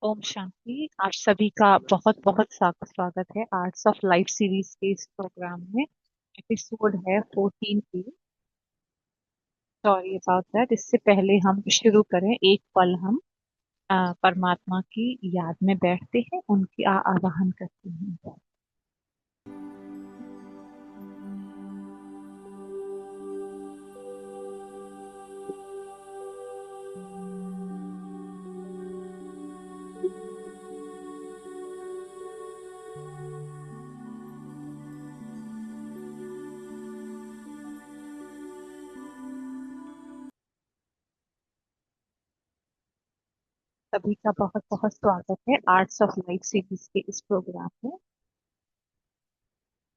ओम शांति। आप सभी का बहुत बहुत स्वागत है आर्ट्स ऑफ लाइफ सीरीज के इस प्रोग्राम में। एपिसोड है 14 पे। Sorry about that. इससे पहले हम शुरू करें, एक पल हम परमात्मा की याद में बैठते हैं, उनकी आवाहन करते हैं। सभी का बहुत बहुत स्वागत है आर्ट्स ऑफ लाइफ सीरीज के इस प्रोग्राम में।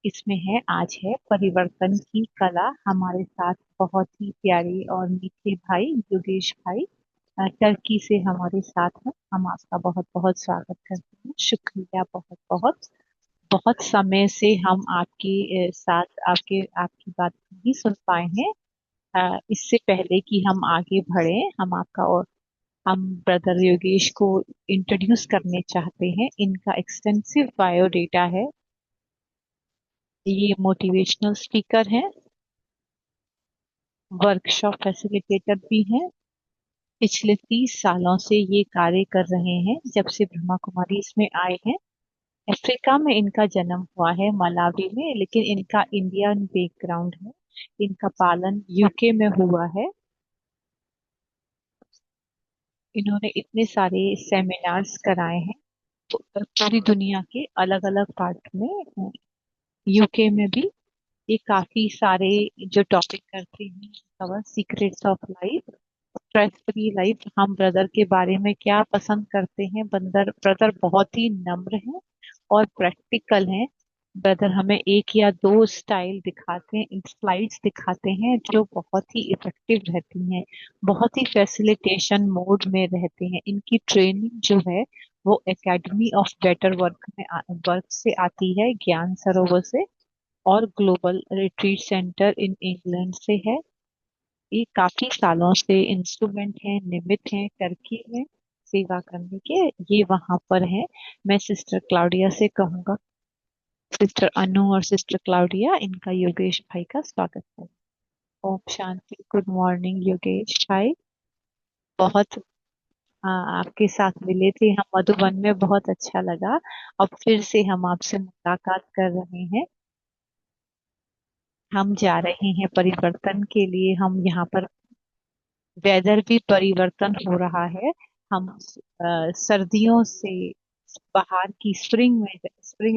इसमें है, आज है परिवर्तन की कला। हमारे साथ बहुत ही प्यारे और मीठे भाई योगेश भाई टर्की से हमारे साथ हैं। हम आपका बहुत बहुत स्वागत करते हैं। शुक्रिया, बहुत बहुत। बहुत समय से हम आपके साथ आपकी बात नहीं सुन पाए हैं। इससे पहले कि हम आगे बढ़े, हम ब्रदर योगेश को इंट्रोड्यूस करने चाहते हैं। इनका एक्सटेंसिव बायोडेटा है। ये मोटिवेशनल स्पीकर हैं, वर्कशॉप फैसिलिटेटर भी हैं। पिछले 30 सालों से ये कार्य कर रहे हैं, जब से ब्रह्मा कुमारी इसमें आए हैं। अफ्रीका में इनका जन्म हुआ है, मलावी में, लेकिन इनका इंडियन बैकग्राउंड है। इनका पालन यूके में हुआ है। इन्होंने इतने सारे सेमिनार्स कराए हैं पूरी दुनिया के अलग अलग पार्ट में। यूके में भी ये काफी सारे जो टॉपिक करते हैं, cover secrets of life, stress free life. हम ब्रदर के बारे में क्या पसंद करते हैं, ब्रदर ब्रदर बहुत ही नम्र हैं और प्रैक्टिकल हैं। ब्रदर हमें एक या दो स्टाइल दिखाते हैं, स्लाइड्स दिखाते हैं, जो बहुत ही इफेक्टिव रहती हैं, बहुत ही फैसिलिटेशन मोड में रहते हैं। इनकी ट्रेनिंग जो है वो academy of better work work से आती है, ज्ञान सरोवर से, और global retreat centre in England से है। ये काफी सालों से इंस्ट्रूमेंट हैं, निमित्त हैं टर्की में सेवा करने के। ये वहां पर है। मैं सिस्टर क्लाउडिया से कहूंगा, सिस्टर अनु और सिस्टर क्लाउडिया, इनका योगेश भाई का स्वागत है। ओम शांति। गुड मॉर्निंग योगेश भाई। बहुत आपके साथ मिले थे हम मधुबन में, बहुत अच्छा लगा। अब फिर से हम आपसे मुलाकात कर रहे हैं। हम जा रहे हैं परिवर्तन के लिए। हम यहाँ पर वेदर भी परिवर्तन हो रहा है। हम सर्दियों से बाहर की स्प्रिंग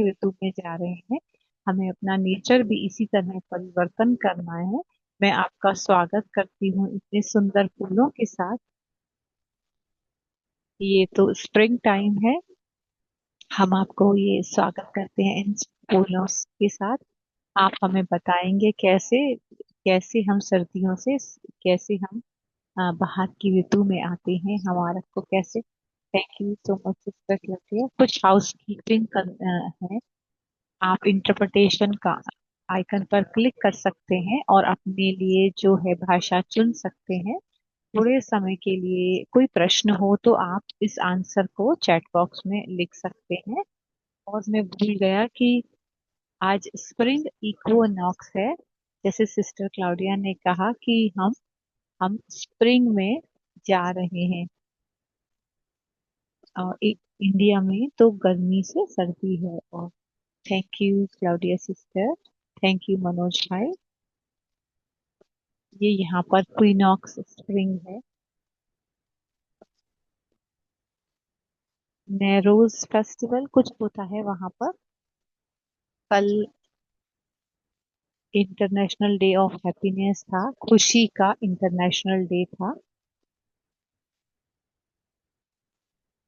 ऋतु में जा रहे हैं। हमें अपना नेचर भी इसी तरह परिवर्तन करना है। मैं आपका स्वागत करती हूँ इतने सुंदर फूलों के साथ। ये तो स्प्रिंग टाइम है। हम आपको ये स्वागत करते हैं इन फूलों के साथ। आप हमें बताएंगे कैसे कैसे हम सर्दियों से, कैसे हम बाहर की ऋतु में आते हैं, हमारा को कैसे। Thank you so much sister क्लैरिया। कुछ हाउस कीपिंग है। आप इंटरप्रिटेशन का आइकन पर क्लिक कर सकते हैं और अपने लिए जो है भाषा चुन सकते हैं। थोड़े समय के लिए कोई प्रश्न हो तो आप इस आंसर को चैट बॉक्स में लिख सकते हैं। और मैं भूल गया कि आज स्प्रिंग इक्वोनॉक्स है। जैसे सिस्टर क्लाउडिया ने कहा कि हम स्प्रिंग में जा रहे हैं। और एक इंडिया में तो गर्मी से सर्दी है। और thank you Claudia sister. Thank you Manoj भाई। ये यहाँ पर क्विनॉक्स स्प्रिंग है। नेरोज फेस्टिवल कुछ होता है वहां पर। कल इंटरनेशनल डे ऑफ हैप्पीनेस था, खुशी का इंटरनेशनल डे था।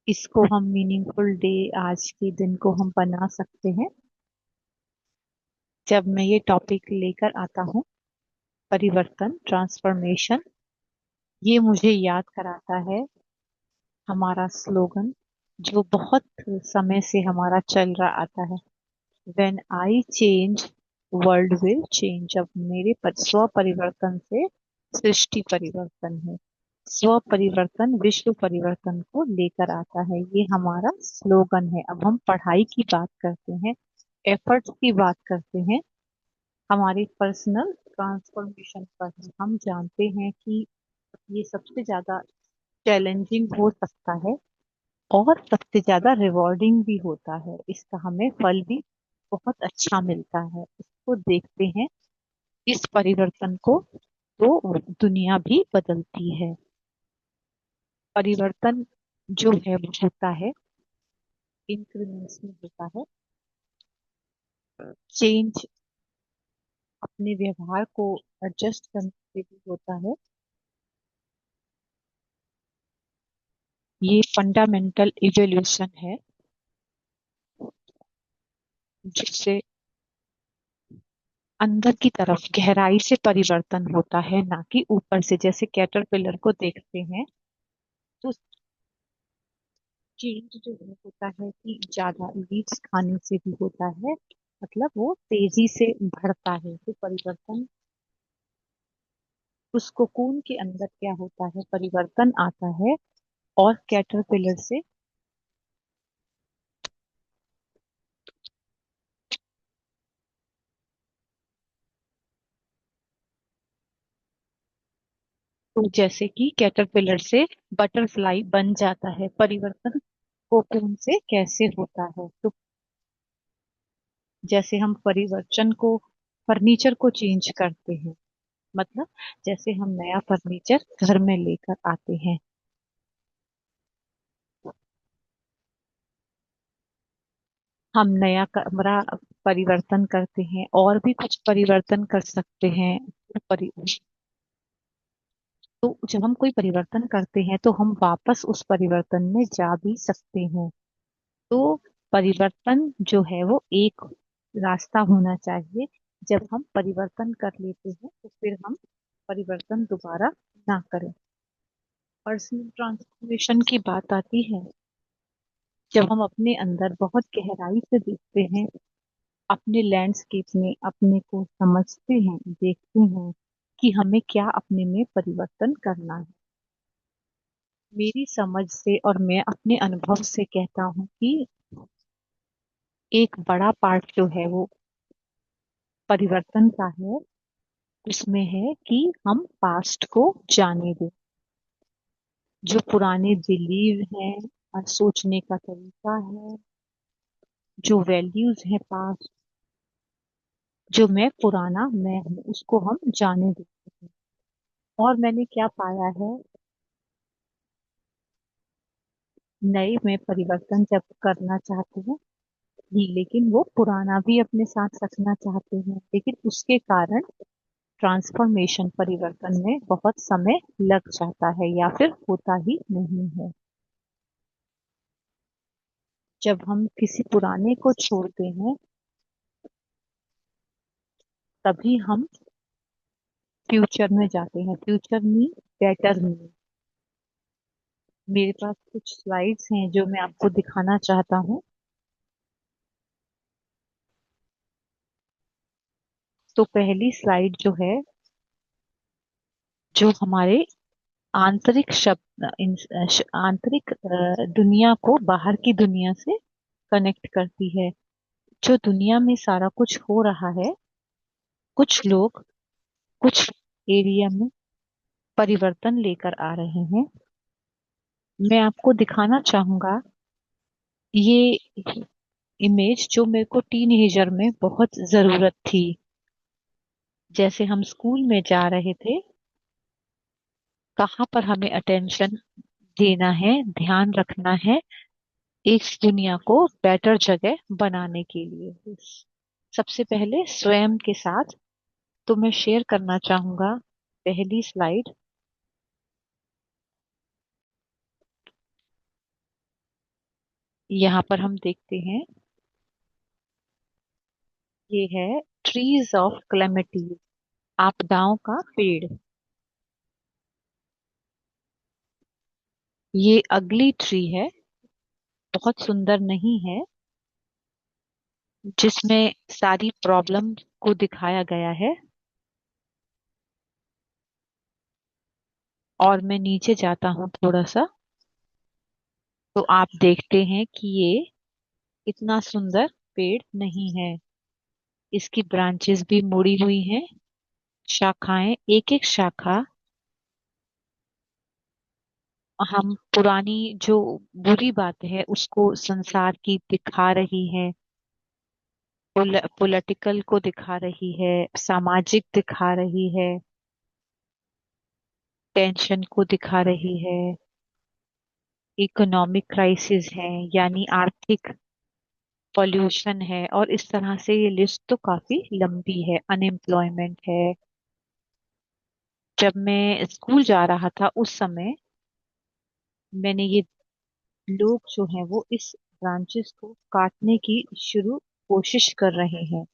इसको हम मीनिंगफुल डे, आज के दिन को हम बना सकते हैं। जब मैं ये टॉपिक लेकर आता हूँ, परिवर्तन, ट्रांसफॉर्मेशन, ये मुझे याद कराता है हमारा स्लोगन, जो बहुत समय से हमारा चल रहा आता है। When I change, world will change. अब मेरे स्व परिवर्तन से सृष्टि परिवर्तन है। स्व परिवर्तन विश्व परिवर्तन को लेकर आता है, ये हमारा स्लोगन है। अब हम पढ़ाई की बात करते हैं, एफर्ट्स की बात करते हैं, हमारी पर्सनल ट्रांसफॉर्मेशन पर है। हम जानते हैं कि ये सबसे ज्यादा चैलेंजिंग हो सकता है और सबसे ज्यादा रिवॉर्डिंग भी होता है, इसका हमें फल भी बहुत अच्छा मिलता है। इसको देखते हैं, इस परिवर्तन को, तो दुनिया भी बदलती है। परिवर्तन जो है वो होता है, इंक्रीमेंट्स में होता है। चेंज अपने व्यवहार को एडजस्ट करने से भी होता है। ये फंडामेंटल इवोल्यूशन है, जिससे अंदर की तरफ गहराई से परिवर्तन होता है, ना कि ऊपर से। जैसे कैटरपिलर को देखते हैं तो चेंज जो है होता है कि ज्यादा लीव्स खाने से भी होता है, मतलब वो तेजी से बढ़ता है। तो परिवर्तन, उस कोकून के अंदर क्या होता है, परिवर्तन आता है। और कैटरपिलर से, तो जैसे कि कैटरपिलर से बटरफ्लाई बन जाता है। परिवर्तन कोकून से कैसे होता है, तो जैसे हम परिवर्तन को, फर्नीचर को चेंज करते हैं, मतलब जैसे हम नया फर्नीचर घर में लेकर आते हैं, हम नया कमरा परिवर्तन करते हैं, और भी कुछ परिवर्तन कर सकते हैं। तो तो जब हम कोई परिवर्तन करते हैं तो हम वापस उस परिवर्तन में जा भी सकते हैं। तो परिवर्तन जो है वो एक रास्ता होना चाहिए। जब हम परिवर्तन कर लेते हैं तो फिर हम परिवर्तन दोबारा ना करें। पर्सनल ट्रांसफॉर्मेशन की बात आती है, जब हम अपने अंदर बहुत गहराई से देखते हैं, अपने लैंडस्केप में अपने को समझते हैं, देखते हैं कि हमें क्या अपने में परिवर्तन करना है। मेरी समझ से और मैं अपने अनुभव से कहता हूँ कि एक बड़ा पार्ट जो है वो परिवर्तन का है। उसमें है कि हम पास्ट को जाने दें, जो पुराने बिलीव हैं और सोचने का तरीका है, जो वैल्यूज है पास्ट, जो मैं पुराना मैं हूँ, उसको हम जाने देते हैं। और मैंने क्या पाया है, नए में परिवर्तन जब करना चाहते हैं ही, लेकिन वो पुराना भी अपने साथ रखना चाहते हैं, लेकिन उसके कारण ट्रांसफॉर्मेशन, परिवर्तन में बहुत समय लग जाता है या फिर होता ही नहीं है। जब हम किसी पुराने को छोड़ते हैं, तभी हम फ्यूचर में जाते हैं। फ्यूचर में, बेटर में। मेरे पास कुछ स्लाइड्स हैं जो मैं आपको दिखाना चाहता हूँ। तो पहली स्लाइड जो है, जो हमारे आंतरिक शब्द आंतरिक दुनिया को बाहर की दुनिया से कनेक्ट करती है। जो दुनिया में सारा कुछ हो रहा है, कुछ लोग कुछ एरिया में परिवर्तन लेकर आ रहे हैं। मैं आपको दिखाना चाहूंगा ये इमेज, जो मेरे को टीनेजर में बहुत जरूरत थी। जैसे हम स्कूल में जा रहे थे, कहाँ पर हमें अटेंशन देना है, ध्यान रखना है, इस दुनिया को बेटर जगह बनाने के लिए। सबसे पहले स्वयं के साथ, तो मैं शेयर करना चाहूंगा पहली स्लाइड। यहाँ पर हम देखते हैं, ये है ट्रीज ऑफ क्लेमिटी, आपदाओं का पेड़। ये अगली ट्री है, बहुत सुंदर नहीं है, जिसमें सारी प्रॉब्लम को दिखाया गया है। और मैं नीचे जाता हूँ थोड़ा सा, तो आप देखते हैं कि ये इतना सुंदर पेड़ नहीं है। इसकी ब्रांचेस भी मुड़ी हुई हैं, शाखाएं, एक एक शाखा हम पुरानी जो बुरी बात है उसको संसार की दिखा रही है, पॉलिटिकल को दिखा रही है, सामाजिक दिखा रही है, टेंशन को दिखा रही है, इकोनॉमिक क्राइसिस है, यानी आर्थिक पॉल्यूशन है, और इस तरह से ये लिस्ट तो काफी लंबी है, अनएम्प्लॉयमेंट है। जब मैं स्कूल जा रहा था उस समय मैंने ये लोग जो हैं वो इस ब्रांचेस को काटने की शुरू कोशिश कर रहे हैं,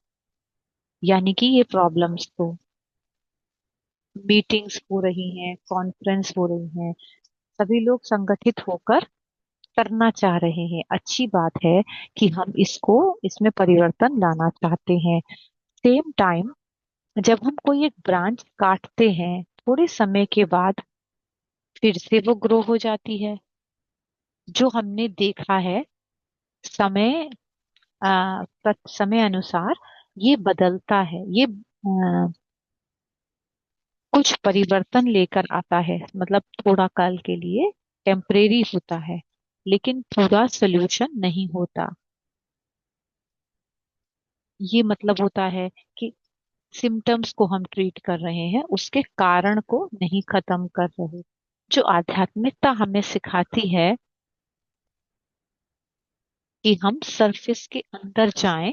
यानी कि ये प्रॉब्लम्स तो मीटिंग्स हो रही हैं, कॉन्फ्रेंस हो रही हैं, सभी लोग संगठित होकर करना चाह रहे हैं। अच्छी बात है कि हम इसको, इसमें परिवर्तन लाना चाहते हैं। सेम टाइम जब हम कोई एक ब्रांच काटते हैं, थोड़े समय के बाद फिर से वो ग्रो हो जाती है। जो हमने देखा है, समय समय अनुसार ये बदलता है, ये कुछ परिवर्तन लेकर आता है, मतलब थोड़ा काल के लिए टेम्परेरी होता है, लेकिन पूरा सोल्यूशन नहीं होता। ये मतलब होता है कि सिम्टम्स को हम ट्रीट कर रहे हैं, उसके कारण को नहीं खत्म कर रहे। जो आध्यात्मिकता हमें सिखाती है कि हम सरफेस के अंदर जाएं,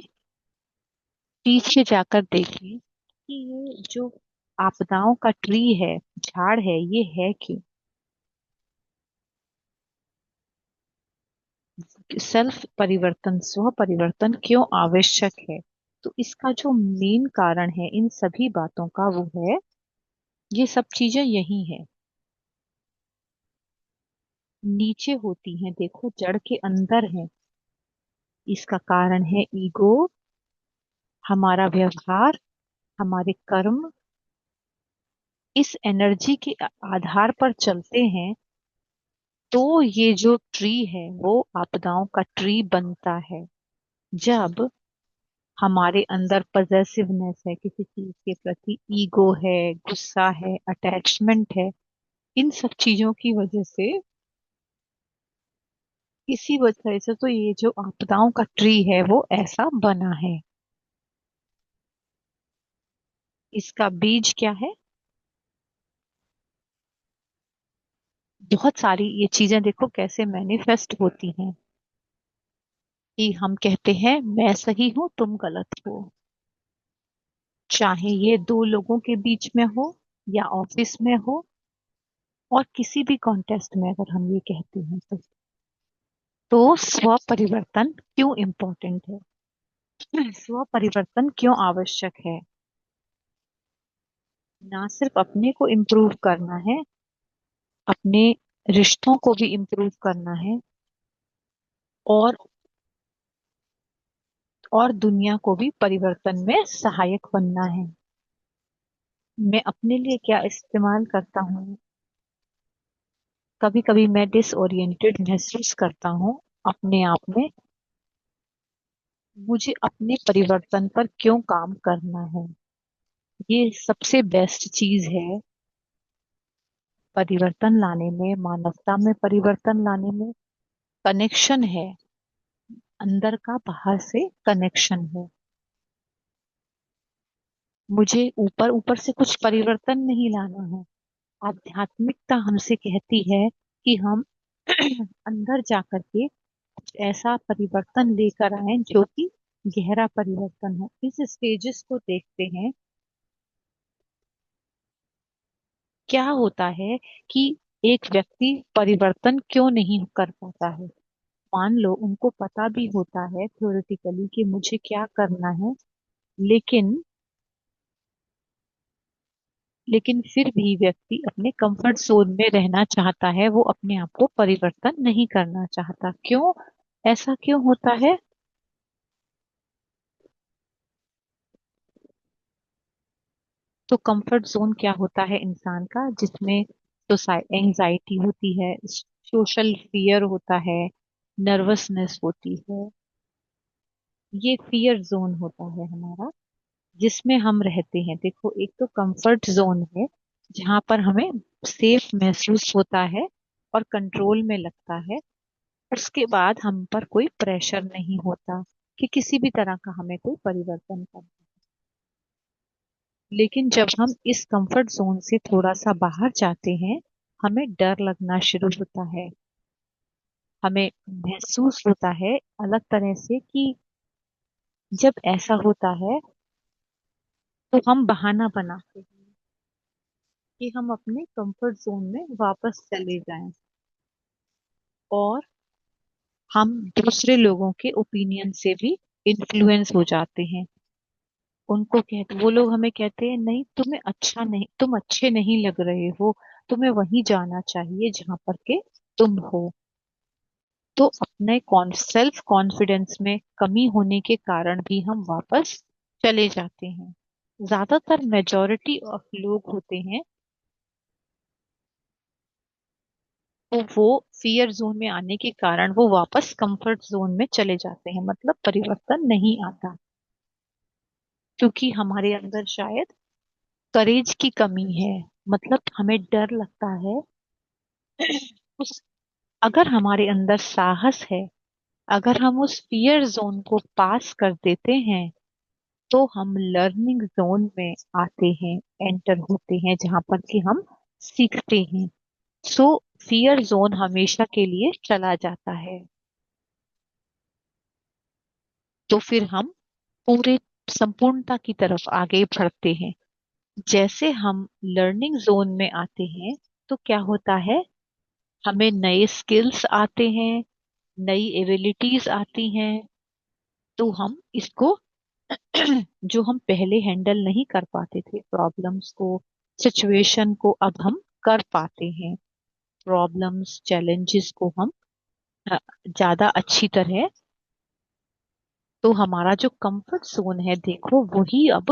पीछे जाकर देखें कि ये जो आपदाओं का ट्री है, झाड़ है, ये है क्यों। सेल्फ परिवर्तन, स्व परिवर्तन क्यों आवश्यक है। तो इसका जो मेन कारण है इन सभी बातों का, वो है, ये सब चीजें यही है, नीचे होती हैं, देखो जड़ के अंदर है। इसका कारण है ईगो, हमारा व्यवहार, हमारे कर्म, इस एनर्जी के आधार पर चलते हैं। तो ये जो ट्री है वो आपदाओं का ट्री बनता है। जब हमारे अंदर पजेसिवनेस है, किसी चीज के प्रति ईगो है, गुस्सा है, अटैचमेंट है, इन सब चीजों की वजह से, इसी वजह से तो ये जो आपदाओं का ट्री है वो ऐसा बना है। इसका बीज क्या है? बहुत सारी ये चीजें देखो कैसे मैनिफेस्ट होती हैं, कि हम कहते हैं मैं सही हूं तुम गलत हो, चाहे ये दो लोगों के बीच में हो या ऑफिस में हो, और किसी भी कॉन्टेस्ट में अगर हम ये कहते हैं तो स्व परिवर्तन क्यों इम्पोर्टेंट है, स्व परिवर्तन क्यों आवश्यक है। ना सिर्फ अपने को इम्प्रूव करना है, अपने रिश्तों को भी इम्प्रूव करना है, और दुनिया को भी परिवर्तन में सहायक बनना है। मैं अपने लिए क्या इस्तेमाल करता हूँ, कभी कभी मैं डिसोरिएंटेड महसूस करता हूँ अपने आप में, मुझे अपने परिवर्तन पर क्यों काम करना है। ये सबसे बेस्ट चीज है परिवर्तन लाने में, मानवता में परिवर्तन लाने में। कनेक्शन है, अंदर का बाहर से कनेक्शन है। मुझे ऊपर ऊपर से कुछ परिवर्तन नहीं लाना है। आध्यात्मिकता हमसे कहती है कि हम अंदर जाकर के कुछ ऐसा परिवर्तन लेकर आए जो कि गहरा परिवर्तन हो। इस स्टेजेस को देखते हैं। क्या होता है कि एक व्यक्ति परिवर्तन क्यों नहीं कर पाता है। मान लो उनको पता भी होता है थ्योरेटिकली कि मुझे क्या करना है, लेकिन फिर भी व्यक्ति अपने कंफर्ट जोन में रहना चाहता है, वो अपने आप को परिवर्तन नहीं करना चाहता। क्यों? ऐसा क्यों होता है? तो कंफर्ट जोन क्या होता है इंसान का, जिसमें तो एंजाइटी होती है, सोशल फियर होता है, नर्वसनेस होती है। ये फियर जोन होता है हमारा, जिसमें हम रहते हैं। देखो, एक तो कंफर्ट जोन है जहां पर हमें सेफ महसूस होता है और कंट्रोल में लगता है। उसके बाद हम पर कोई प्रेशर नहीं होता कि किसी भी तरह का हमें कोई परिवर्तन करना। लेकिन जब हम इस कंफर्ट जोन से थोड़ा सा बाहर जाते हैं, हमें डर लगना शुरू होता है। हमें महसूस होता है अलग तरह से कि जब ऐसा होता है तो हम बहाना बनाते हैं कि हम अपने कंफर्ट जोन में वापस चले जाएं, और हम दूसरे लोगों के ओपिनियन से भी इन्फ्लुएंस हो जाते हैं। वो लोग हमें कहते हैं, नहीं तुम्हें अच्छा नहीं, तुम अच्छे नहीं लग रहे हो, तुम्हें वहीं जाना चाहिए जहां पर के तुम हो। तो अपने सेल्फ कॉन्फिडेंस में कमी होने के कारण भी हम वापस चले जाते हैं। ज्यादातर मेजोरिटी ऑफ लोग होते हैं, तो वो फियर जोन में आने के कारण वो वापस कंफर्ट जोन में चले जाते हैं, मतलब परिवर्तन नहीं आता, क्योंकि हमारे अंदर शायद करेज की कमी है। मतलब हमें डर लगता है उस अगर हमारे अंदर साहस है, अगर हम उस फियर जोन को पास कर देते हैं, तो हम लर्निंग जोन में आते हैं, एंटर होते हैं, जहां पर कि हम सीखते हैं। सो फियर जोन हमेशा के लिए चला जाता है। तो फिर हम पूरे संपूर्णता की तरफ आगे बढ़ते हैं। जैसे हम लर्निंग जोन में आते हैं, तो क्या होता है, हमें नए स्किल्स आते हैं, नई एबिलिटीज आती हैं। तो हम इसको जो हम पहले हैंडल नहीं कर पाते थे, प्रॉब्लम्स को, सिचुएशन को, अब हम कर पाते हैं। प्रॉब्लम्स, चैलेंजेस को हम अ, ज्यादा अच्छी तरह। तो हमारा जो कंफर्ट जोन है, देखो, वही अब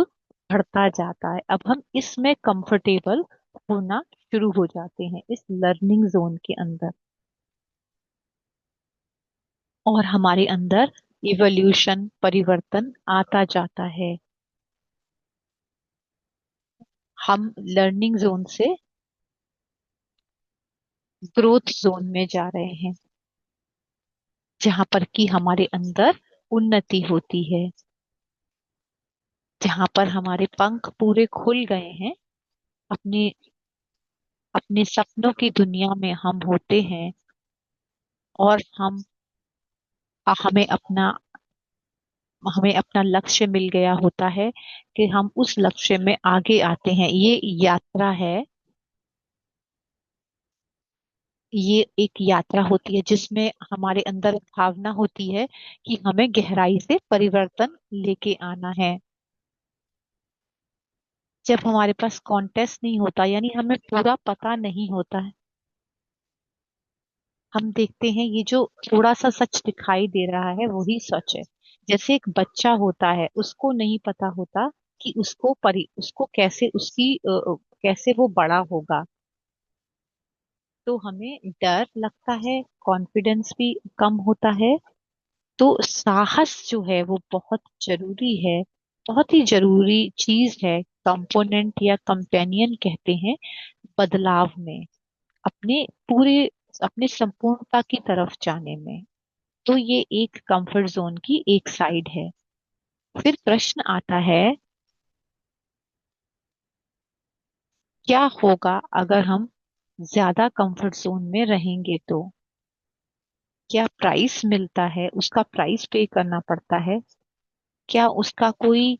बढ़ता जाता है। अब हम इसमें कंफर्टेबल होना शुरू हो जाते हैं, इस लर्निंग जोन के अंदर। और हमारे अंदर इवोल्यूशन, परिवर्तन आता जाता है। हम लर्निंग जोन से ग्रोथ जोन में जा रहे हैं, जहां पर कि हमारे अंदर उन्नति होती है, जहां पर हमारे पंख पूरे खुल गए हैं। अपने अपने सपनों की दुनिया में हम होते हैं, और हमें अपना हमें अपना लक्ष्य मिल गया होता है कि हम उस लक्ष्य में आगे आते हैं। ये यात्रा है, ये एक यात्रा होती है जिसमें हमारे अंदर भावना होती है कि हमें गहराई से परिवर्तन लेके आना है। जब हमारे पास कॉन्टेस्ट नहीं होता, यानी हमें पूरा पता नहीं होता है, हम देखते हैं ये जो थोड़ा सा सच दिखाई दे रहा है वही सच है। जैसे एक बच्चा होता है, उसको नहीं पता होता कि उसको कैसे कैसे वो बड़ा होगा। तो हमें डर लगता है, कॉन्फिडेंस भी कम होता है। तो साहस जो है वो बहुत जरूरी है, बहुत ही जरूरी चीज है, कंपोनेंट या कंपेनियन कहते हैं बदलाव में, अपने पूरे अपने संपूर्णता की तरफ जाने में। तो ये एक कंफर्ट जोन की एक साइड है। फिर प्रश्न आता है, क्या होगा अगर हम ज्यादा कंफर्ट जोन में रहेंगे? तो क्या प्राइस मिलता है, उसका प्राइस पे करना पड़ता है? क्या उसका कोई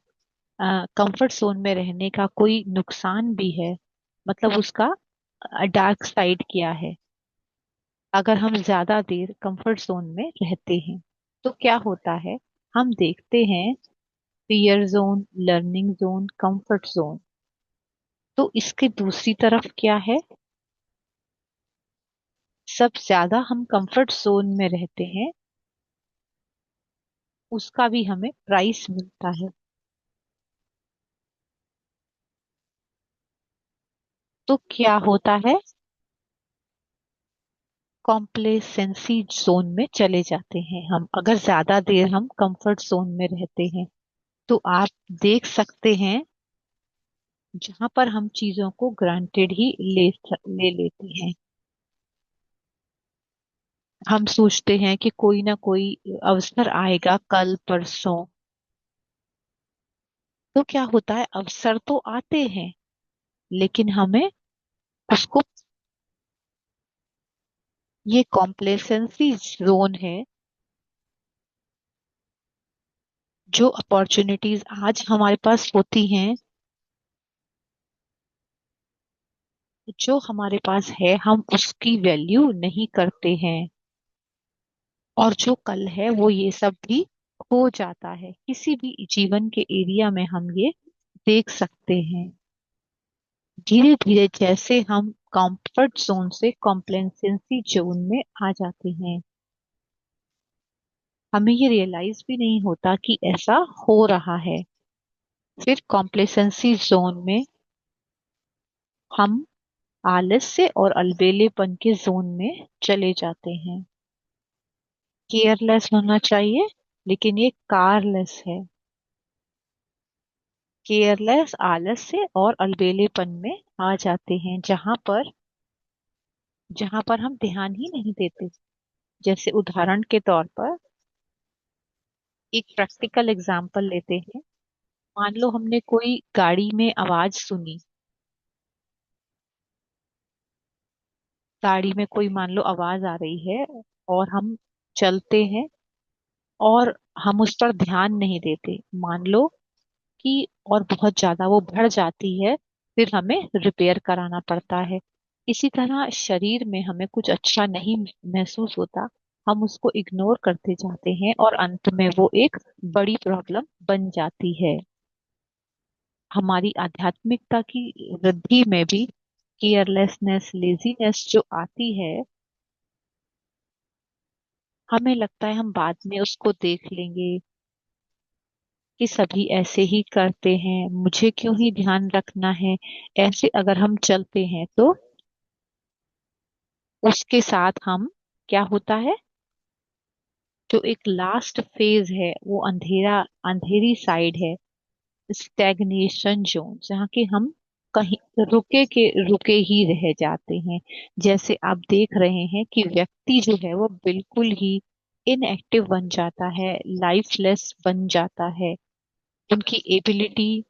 कंफर्ट जोन में रहने का कोई नुकसान भी है? मतलब उसका डार्क साइड क्या है अगर हम ज्यादा देर कंफर्ट जोन में रहते हैं? तो क्या होता है, हम देखते हैं fear zone, learning zone, comfort zone. तो इसके दूसरी तरफ क्या है, सब ज्यादा हम कंफर्ट जोन में रहते हैं, उसका भी हमें प्राइस मिलता है। तो क्या होता है, कॉम्प्लेसेंसी जोन में चले जाते हैं हम, अगर ज्यादा देर हम कंफर्ट जोन में रहते हैं। तो आप देख सकते हैं, जहां पर हम चीजों को ग्रांटेड ही ले लेते हैं। हम सोचते हैं कि कोई ना कोई अवसर आएगा कल परसों। तो क्या होता है, अवसर तो आते हैं, लेकिन हमें उसको, ये कॉम्प्लेसेंसी जोन है। जो अपॉर्चुनिटीज आज हमारे पास होती हैं, जो हमारे पास है, हम उसकी वैल्यू नहीं करते हैं। और जो कल है वो ये सब भी हो जाता है, किसी भी जीवन के एरिया में हम ये देख सकते हैं। धीरे धीरे जैसे हम कंफर्ट जोन से कॉम्प्लेसेंसी जोन में आ जाते हैं, हमें ये रियलाइज भी नहीं होता कि ऐसा हो रहा है। फिर कॉम्प्लेसेंसी जोन में हम आलस्य और अलबेलेपन के जोन में चले जाते हैं। केयरलेस होना चाहिए, लेकिन ये कारलेस है। केयरलेस, आलस्य और अलबेलेपन में आ जाते हैं, जहां पर हम ध्यान ही नहीं देते। जैसे उदाहरण के तौर पर एक प्रैक्टिकल एग्जांपल लेते हैं। मान लो हमने कोई गाड़ी में आवाज सुनी, गाड़ी में कोई मान लो आवाज आ रही है, और हम चलते हैं और हम उस पर ध्यान नहीं देते, मान लो कि और बहुत ज्यादा वो बढ़ जाती है, फिर हमें रिपेयर कराना पड़ता है। इसी तरह शरीर में हमें कुछ अच्छा नहीं महसूस होता, हम उसको इग्नोर करते जाते हैं और अंत में वो एक बड़ी प्रॉब्लम बन जाती है। हमारी आध्यात्मिकता की वृद्धि में भी केयरलेसनेस, लेजीनेस जो आती है, हमें लगता है हम बाद में उसको देख लेंगे, कि सभी ऐसे ही करते हैं, मुझे क्यों ही ध्यान रखना है। ऐसे अगर हम चलते हैं तो उसके साथ हम, क्या होता है, जो एक लास्ट फेज है वो अंधेरा, अंधेरी साइड है, स्टैग्नेशन जोन, जहाँ के हम कहीं रुके के रुके ही रह जाते हैं। जैसे आप देख रहे हैं कि व्यक्ति जो है वो बिल्कुल ही इनएक्टिव बन जाता है, लाइफलेस बन जाता है। उनकी एबिलिटी,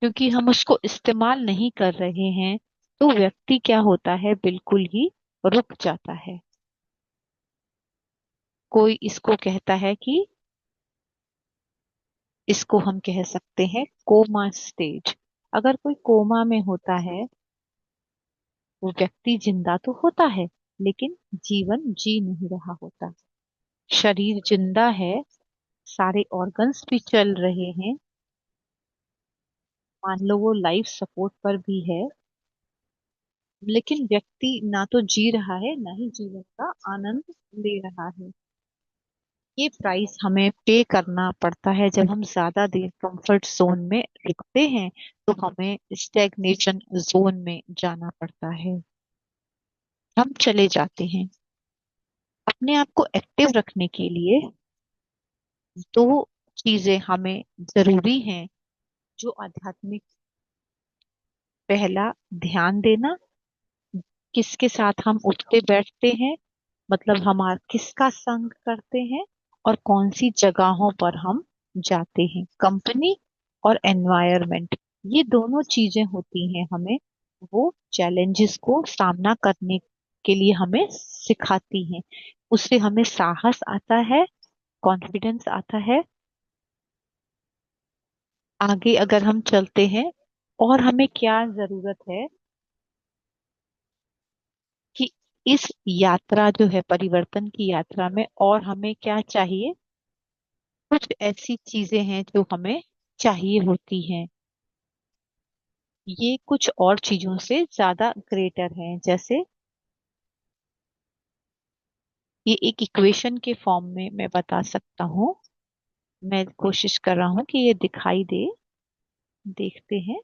क्योंकि हम उसको इस्तेमाल नहीं कर रहे हैं, तो व्यक्ति क्या होता है, बिल्कुल ही रुक जाता है। कोई इसको कहता है कि, इसको हम कह सकते हैं कोमा स्टेज। अगर कोई कोमा में होता है, वो व्यक्ति जिंदा तो होता है, लेकिन जीवन जी नहीं रहा होता। शरीर जिंदा है, सारे ऑर्गन्स भी चल रहे हैं, मान लो वो लाइफ सपोर्ट पर भी है, लेकिन व्यक्ति ना तो जी रहा है, ना ही जीवन का आनंद ले रहा है। ये प्राइस हमें पे करना पड़ता है जब हम ज्यादा देर कंफर्ट जोन में रुकते हैं, तो हमें स्टेगनेशन जोन में जाना पड़ता है। हम चले जाते हैं। अपने आप को एक्टिव रखने के लिए दो चीजें हमें जरूरी हैं, जो आध्यात्मिक, पहला, ध्यान देना, किसके साथ हम उठते बैठते हैं, मतलब हमारा किसका संग करते हैं, और कौन सी जगहों पर हम जाते हैं, कंपनी और एनवायरनमेंट। ये दोनों चीजें होती हैं हमें, वो चैलेंजेस को सामना करने के लिए हमें सिखाती हैं। उससे हमें साहस आता है, कॉन्फिडेंस आता है, आगे अगर हम चलते हैं। और हमें क्या जरूरत है कि इस यात्रा जो है, परिवर्तन की यात्रा में, और हमें क्या चाहिए, कुछ ऐसी चीजें हैं जो हमें चाहिए होती हैं। ये कुछ और चीजों से ज्यादा ग्रेटर हैं। जैसे ये एक इक्वेशन के फॉर्म में मैं बता सकता हूँ, मैं कोशिश कर रहा हूँ कि ये दिखाई दे, देखते हैं।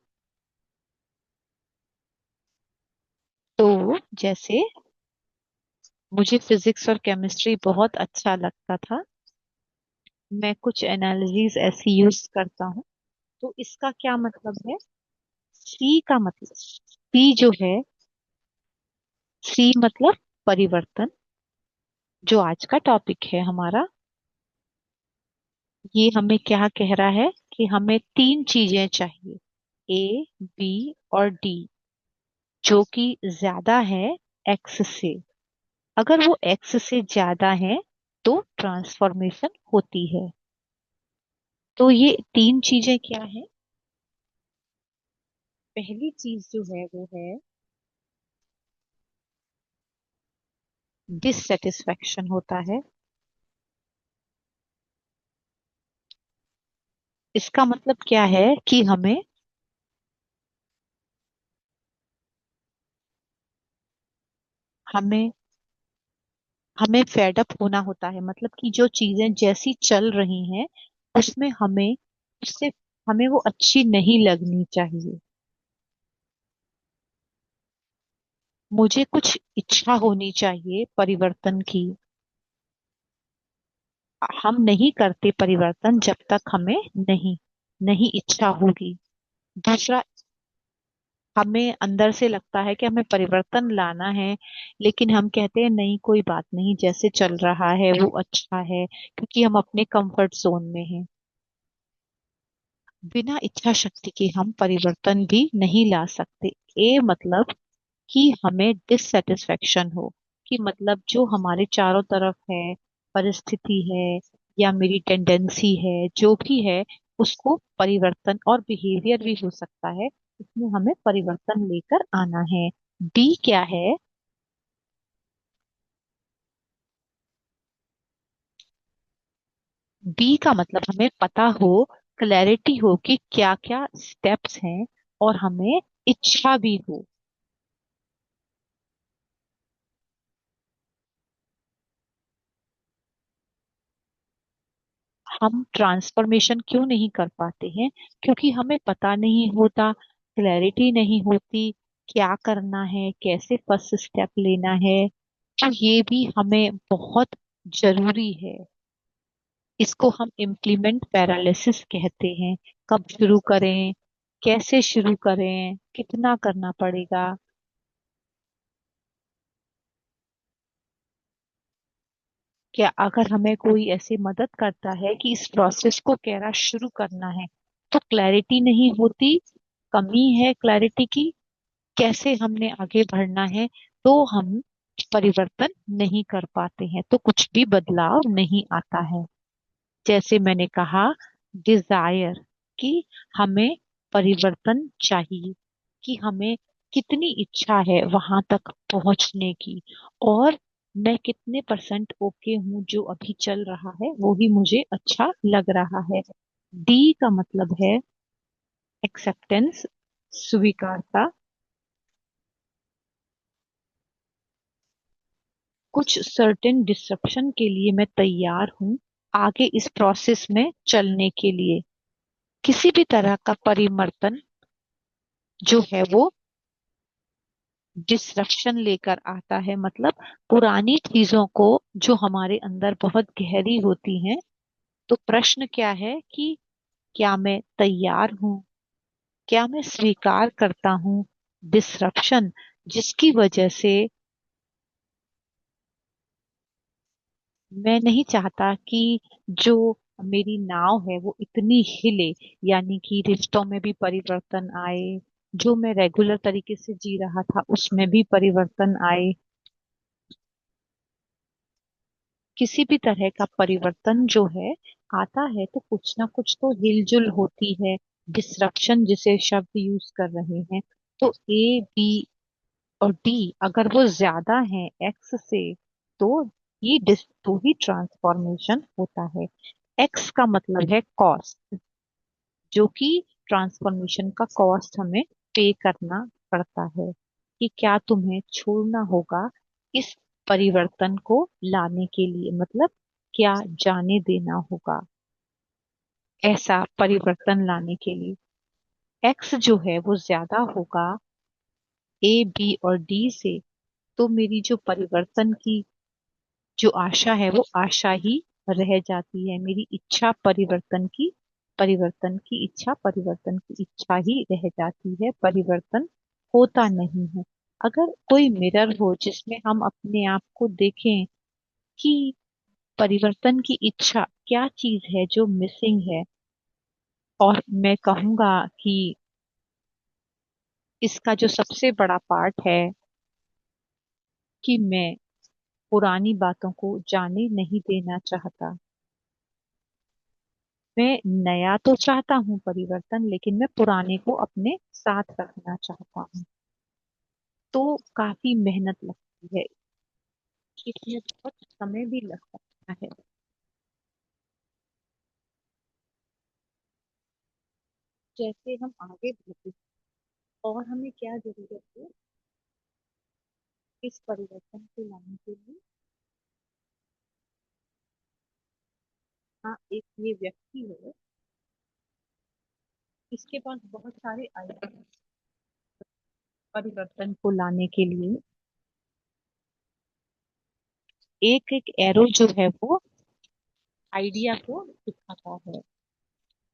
तो जैसे मुझे फिजिक्स और केमिस्ट्री बहुत अच्छा लगता था, मैं कुछ एनालिसिस ऐसी यूज करता हूँ। तो इसका क्या मतलब है? सी का मतलब, सी जो है, सी मतलब परिवर्तन, जो आज का टॉपिक है हमारा। ये हमें क्या कह रहा है कि हमें तीन चीजें चाहिए, ए, बी और डी, जो कि ज्यादा है एक्स से। अगर वो एक्स से ज्यादा है तो ट्रांसफॉर्मेशन होती है। तो ये तीन चीजें क्या है? पहली चीज जो है वो है डिससेटिस्फैक्शन होता है। इसका मतलब क्या है कि हमें हमें फेडअप होना होता है, मतलब कि जो चीजें जैसी चल रही हैं उसमें हमें उससे हमें वो अच्छी नहीं लगनी चाहिए। मुझे कुछ इच्छा होनी चाहिए परिवर्तन की। हम नहीं करते परिवर्तन जब तक हमें नहीं नहीं इच्छा होगी। दूसरा, हमें अंदर से लगता है कि हमें परिवर्तन लाना है, लेकिन हम कहते हैं नहीं, कोई बात नहीं, जैसे चल रहा है वो अच्छा है, क्योंकि हम अपने कंफर्ट जोन में हैं। बिना इच्छा शक्ति के हम परिवर्तन भी नहीं ला सकते। ए मतलब कि हमें डिससेटिस्फेक्शन हो, कि मतलब जो हमारे चारों तरफ है, परिस्थिति है या मेरी टेंडेंसी है, जो भी है, उसको परिवर्तन, और बिहेवियर भी हो सकता है, इसमें हमें परिवर्तन लेकर आना है। डी क्या है? बी का मतलब हमें पता हो, क्लैरिटी हो कि क्या क्या स्टेप्स हैं, और हमें इच्छा भी हो। हम ट्रांसफॉर्मेशन क्यों नहीं कर पाते हैं? क्योंकि हमें पता नहीं होता, क्लैरिटी नहीं होती, क्या करना है, कैसे फर्स्ट स्टेप लेना है। तो ये भी हमें बहुत जरूरी है। इसको हम इम्प्लीमेंट पैरालिसिस कहते हैं। कब शुरू करें, कैसे शुरू करें, कितना करना पड़ेगा। क्या अगर हमें कोई ऐसी मदद करता है कि इस प्रोसेस को कैरा शुरू करना है, तो क्लैरिटी नहीं होती, कमी है क्लैरिटी की, कैसे हमने आगे बढ़ना है, तो हम परिवर्तन नहीं कर पाते हैं, तो कुछ भी बदलाव नहीं आता है। जैसे मैंने कहा, डिजायर, कि हमें परिवर्तन चाहिए, कि हमें कितनी इच्छा है वहां तक पहुंचने की, और मैं कितने परसेंट ओके हूँ, जो अभी चल रहा है वो ही मुझे अच्छा लग रहा है। डी का मतलब है एक्सेप्टेंस, स्वीकारता। कुछ सर्टेन डिसरप्शन के लिए मैं तैयार हूँ, आगे इस प्रोसेस में चलने के लिए। किसी भी तरह का परिवर्तन जो है वो डिसरप्शन लेकर आता है, मतलब पुरानी चीजों को, जो हमारे अंदर बहुत गहरी होती हैं। तो प्रश्न क्या है कि क्या मैं तैयार हूँ, क्या मैं स्वीकार करता हूँ डिसरप्शन, जिसकी वजह से मैं नहीं चाहता कि जो मेरी नाव है वो इतनी हिले, यानी कि रिश्तों में भी परिवर्तन आए, जो मैं रेगुलर तरीके से जी रहा था उसमें भी परिवर्तन आए। किसी भी तरह का परिवर्तन जो है आता है तो कुछ ना कुछ तो हिलजुल होती है, डिसरप्शन जिसे शब्द यूज कर रहे हैं। तो ए, बी और डी अगर वो ज्यादा है एक्स से, तो ये डिस तो ही ट्रांसफॉर्मेशन होता है। एक्स का मतलब है कॉस्ट, जो कि ट्रांसफॉर्मेशन का कॉस्ट हमें पे करना पड़ता है, कि क्या तुम्हें छोड़ना होगा इस परिवर्तन को लाने के लिए, मतलब क्या जाने देना होगा ऐसा परिवर्तन लाने के लिए। एक्स जो है वो ज्यादा होगा ए बी और डी से, तो मेरी जो परिवर्तन की जो आशा है वो आशा ही रह जाती है। मेरी इच्छा परिवर्तन की इच्छा परिवर्तन की इच्छा ही रह जाती है, परिवर्तन होता नहीं है। अगर कोई मिरर हो जिसमें हम अपने आप को देखें कि परिवर्तन की इच्छा क्या चीज है जो मिसिंग है, और मैं कहूंगा कि इसका जो सबसे बड़ा पार्ट है कि मैं पुरानी बातों को जाने नहीं देना चाहता। मैं नया तो चाहता हूँ परिवर्तन, लेकिन मैं पुराने को अपने साथ रखना चाहता हूँ। तो काफी मेहनत लगती है, इसमें बहुत समय भी लग सकता है। जैसे हम आगे बढ़ते हैं, और हमें क्या जरूरत है इस परिवर्तन को लाने के लिए। हाँ, एक ये व्यक्ति है, इसके पास बहुत सारे आइडिया परिवर्तन को लाने के लिए। एक एक एरो जो है वो आइडिया को दिखाता है।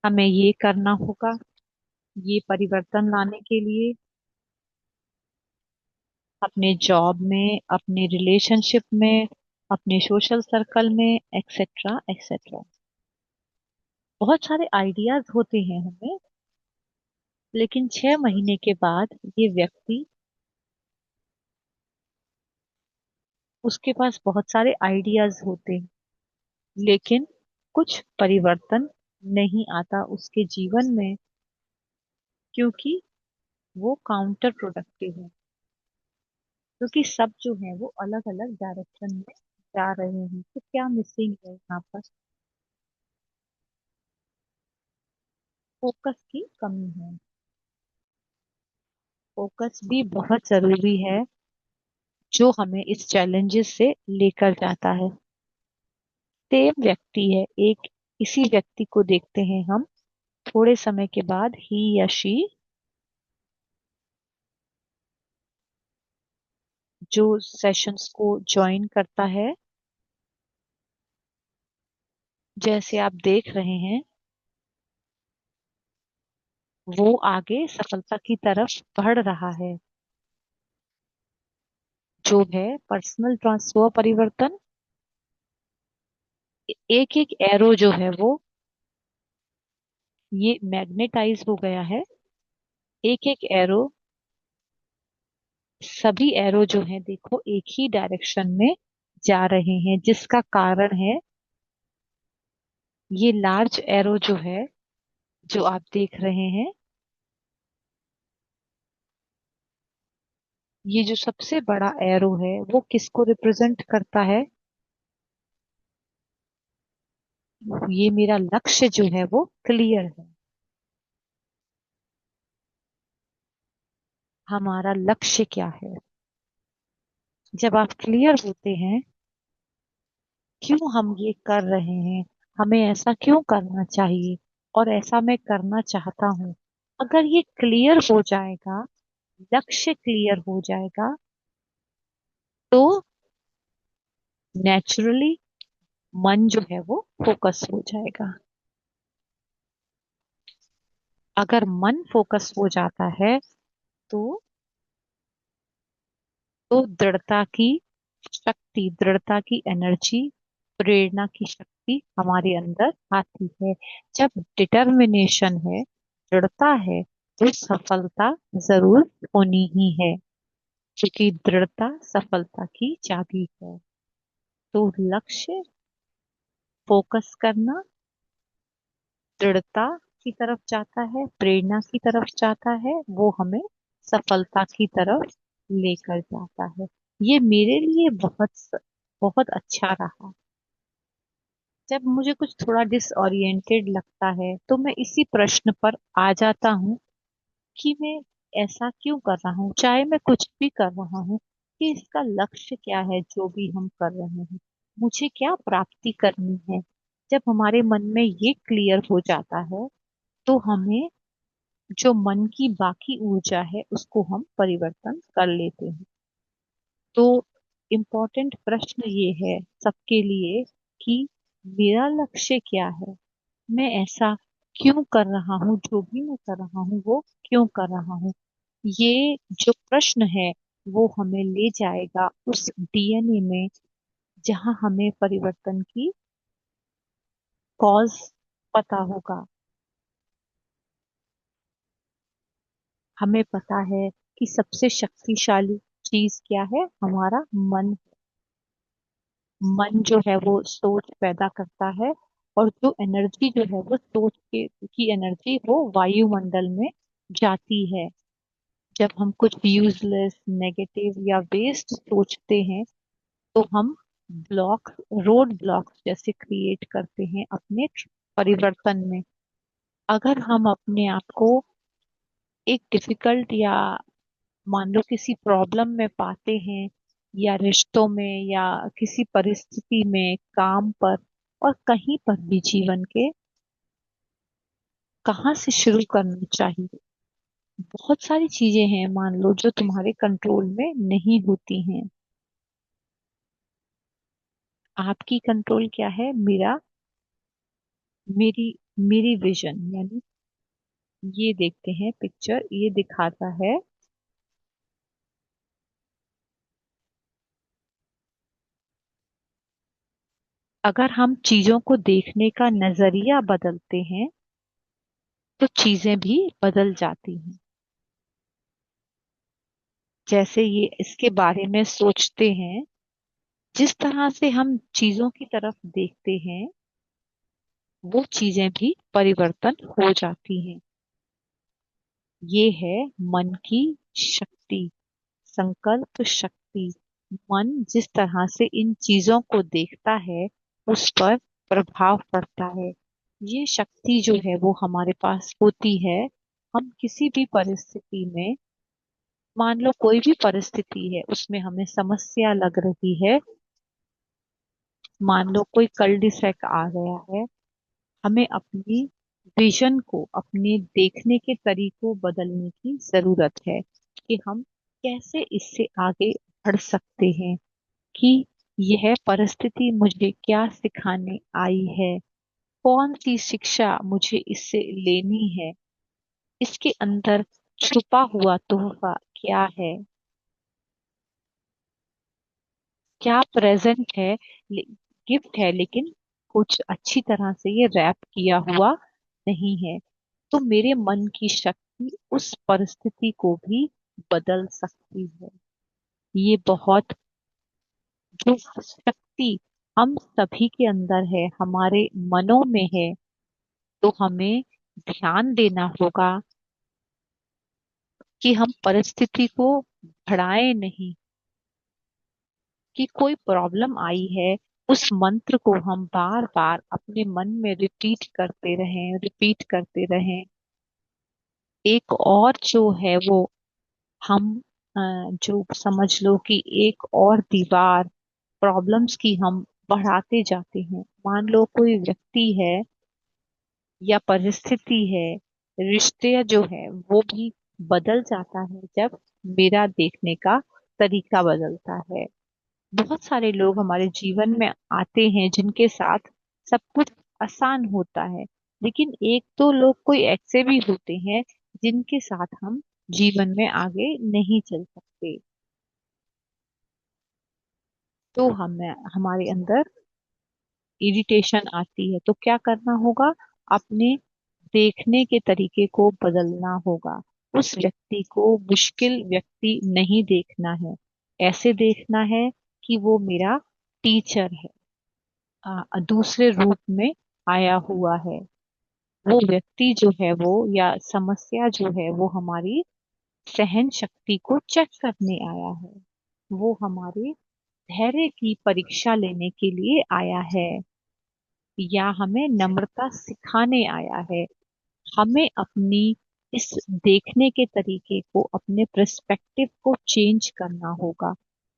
हमें ये करना होगा, ये परिवर्तन लाने के लिए अपने जॉब में, अपने रिलेशनशिप में, अपने सोशल सर्कल में, एक्सेट्रा एक्सेट्रा। बहुत सारे आइडियाज होते हैं हमें, लेकिन 6 महीने के बाद ये व्यक्ति, उसके पास बहुत सारे आइडियाज होते हैं, लेकिन कुछ परिवर्तन नहीं आता उसके जीवन में, क्योंकि वो काउंटर प्रोडक्टिव है। क्योंकि सब जो है वो अलग अलग डायरेक्शन में जा रहे हैं। तो क्या मिसिंग है यहाँ पर? फोकस की कमी है। फोकस भी बहुत जरूरी है, जो हमें इस चैलेंजेस से लेकर जाता है। सेम व्यक्ति है, एक इसी व्यक्ति को देखते हैं हम। थोड़े समय के बाद ही या शी जो सेशंस को ज्वाइन करता है, जैसे आप देख रहे हैं, वो आगे सफलता की तरफ बढ़ रहा है। जो है पर्सनल ट्रांसफर परिवर्तन, एक एक एरो जो है वो ये मैग्नेटाइज हो गया है। एक एक एरो, सभी एरो जो हैं देखो एक ही डायरेक्शन में जा रहे हैं, जिसका कारण है ये लार्ज एरो जो है, जो आप देख रहे हैं, ये जो सबसे बड़ा एरो है वो किसको रिप्रेजेंट करता है? ये मेरा लक्ष्य जो है वो क्लियर है। हमारा लक्ष्य क्या है? जब आप क्लियर होते हैं, क्यों हम ये कर रहे हैं, हमें ऐसा क्यों करना चाहिए, और ऐसा मैं करना चाहता हूँ, अगर ये क्लियर हो जाएगा, लक्ष्य क्लियर हो जाएगा, तो नेचुरली मन जो है वो फोकस हो जाएगा। अगर मन फोकस हो जाता है, तो दृढ़ता की शक्ति, दृढ़ता की एनर्जी, प्रेरणा की शक्ति हमारे अंदर आती है। जब डिटर्मिनेशन है, दृढ़ता है, तो सफलता जरूर होनी ही है, क्योंकि दृढ़ता सफलता की चाबी है। तो लक्ष्य, फोकस करना, दृढ़ता की तरफ जाता है, प्रेरणा की तरफ जाता है, वो हमें सफलता की तरफ लेकर जाता है। ये मेरे लिए बहुत अच्छा रहा। जब मुझे कुछ थोड़ा डिसओरिएंटेड लगता है, तो मैं इसी प्रश्न पर आ जाता हूँ कि मैं ऐसा क्यों कर रहा हूँ, चाहे मैं कुछ भी कर रहा हूँ, कि इसका लक्ष्य क्या है जो भी हम कर रहे हैं, मुझे क्या प्राप्ति करनी है। जब हमारे मन में ये क्लियर हो जाता है, तो हमें जो मन की बाकी ऊर्जा है उसको हम परिवर्तन कर लेते हैं। तो इम्पोर्टेंट प्रश्न ये है सबके लिए कि मेरा लक्ष्य क्या है, मैं ऐसा क्यों कर रहा हूँ, जो भी मैं कर रहा हूँ वो क्यों कर रहा हूँ। ये जो प्रश्न है वो हमें ले जाएगा उस डीएनए में जहां हमें परिवर्तन की कॉज पता होगा। हमें पता है कि सबसे शक्तिशाली चीज क्या है, हमारा मन। मन जो है वो सोच पैदा करता है, और जो एनर्जी जो है वो सोच के की एनर्जी वो वायुमंडल में जाती है। जब हम कुछ यूजलेस नेगेटिव या वेस्ट सोचते हैं तो हम ब्लॉक रोड ब्लॉक्स जैसे क्रिएट करते हैं अपने परिवर्तन में। अगर हम अपने आप को एक डिफिकल्ट या मान लो किसी प्रॉब्लम में पाते हैं, या रिश्तों में या किसी परिस्थिति में, काम पर और कहीं पर भी जीवन के, कहाँ से शुरू करना चाहिए। बहुत सारी चीजें हैं मान लो जो तुम्हारे कंट्रोल में नहीं होती हैं। आपकी कंट्रोल क्या है, मेरा मेरी मेरी विजन यानी, ये देखते हैं पिक्चर, ये दिखाता है। अगर हम चीजों को देखने का नजरिया बदलते हैं तो चीजें भी बदल जाती हैं। जैसे ये इसके बारे में सोचते हैं, जिस तरह से हम चीजों की तरफ देखते हैं वो चीजें भी परिवर्तन हो जाती हैं। ये है मन की शक्ति, संकल्प शक्ति। मन जिस तरह से इन चीजों को देखता है उस पर प्रभाव पड़ता है। ये शक्ति जो है वो हमारे पास होती है। हम किसी भी परिस्थिति में, मान लो कोई भी परिस्थिति है उसमें हमें समस्या लग रही है, मान लो कोई कल्डिसेक आ गया है, हमें अपनी विजन को, अपने देखने के तरीकों बदलने की जरूरत है कि हम कैसे इससे आगे बढ़ सकते हैं, कि यह परिस्थिति मुझे क्या सिखाने आई है, कौन सी शिक्षा मुझे इससे लेनी है, इसके अंदर छुपा हुआ तोहफा क्या है, क्या प्रेजेंट है, गिफ्ट है लेकिन कुछ अच्छी तरह से ये रैप किया हुआ नहीं है। तो मेरे मन की शक्ति उस परिस्थिति को भी बदल सकती है। ये बहुत, जो शक्ति हम सभी के अंदर है, हमारे मनों में है, तो हमें ध्यान देना होगा कि हम परिस्थिति को बढ़ाए नहीं। कि कोई प्रॉब्लम आई है, उस मंत्र को हम बार बार अपने मन में रिपीट करते रहें। एक और जो है वो हम अ, जो समझ लो कि एक और दीवार प्रॉब्लम्स की हम बढ़ाते जाते हैं। मान लो कोई व्यक्ति है या परिस्थिति है, रिश्ते जो है वो भी बदल जाता है जब मेरा देखने का तरीका बदलता है। बहुत सारे लोग हमारे जीवन में आते हैं जिनके साथ सब कुछ आसान होता है, लेकिन एक दो लोग कोई ऐसे भी होते हैं जिनके साथ हम जीवन में आगे नहीं चल सकते। तो हमें, हमारे अंदर इरिटेशन आती है तो क्या करना होगा, अपने देखने के तरीके को बदलना होगा। उस व्यक्ति को मुश्किल व्यक्ति नहीं देखना है, ऐसे देखना है कि वो मेरा टीचर है, दूसरे रूप में आया हुआ है। वो व्यक्ति जो है वो, या समस्या जो है वो हमारी सहन शक्ति को चेक करने आया है। वो हमारे धैर्य की परीक्षा लेने के लिए आया है, या हमें नम्रता सिखाने आया है। हमें अपनी इस देखने के तरीके को, अपने पर्सपेक्टिव को चेंज करना होगा।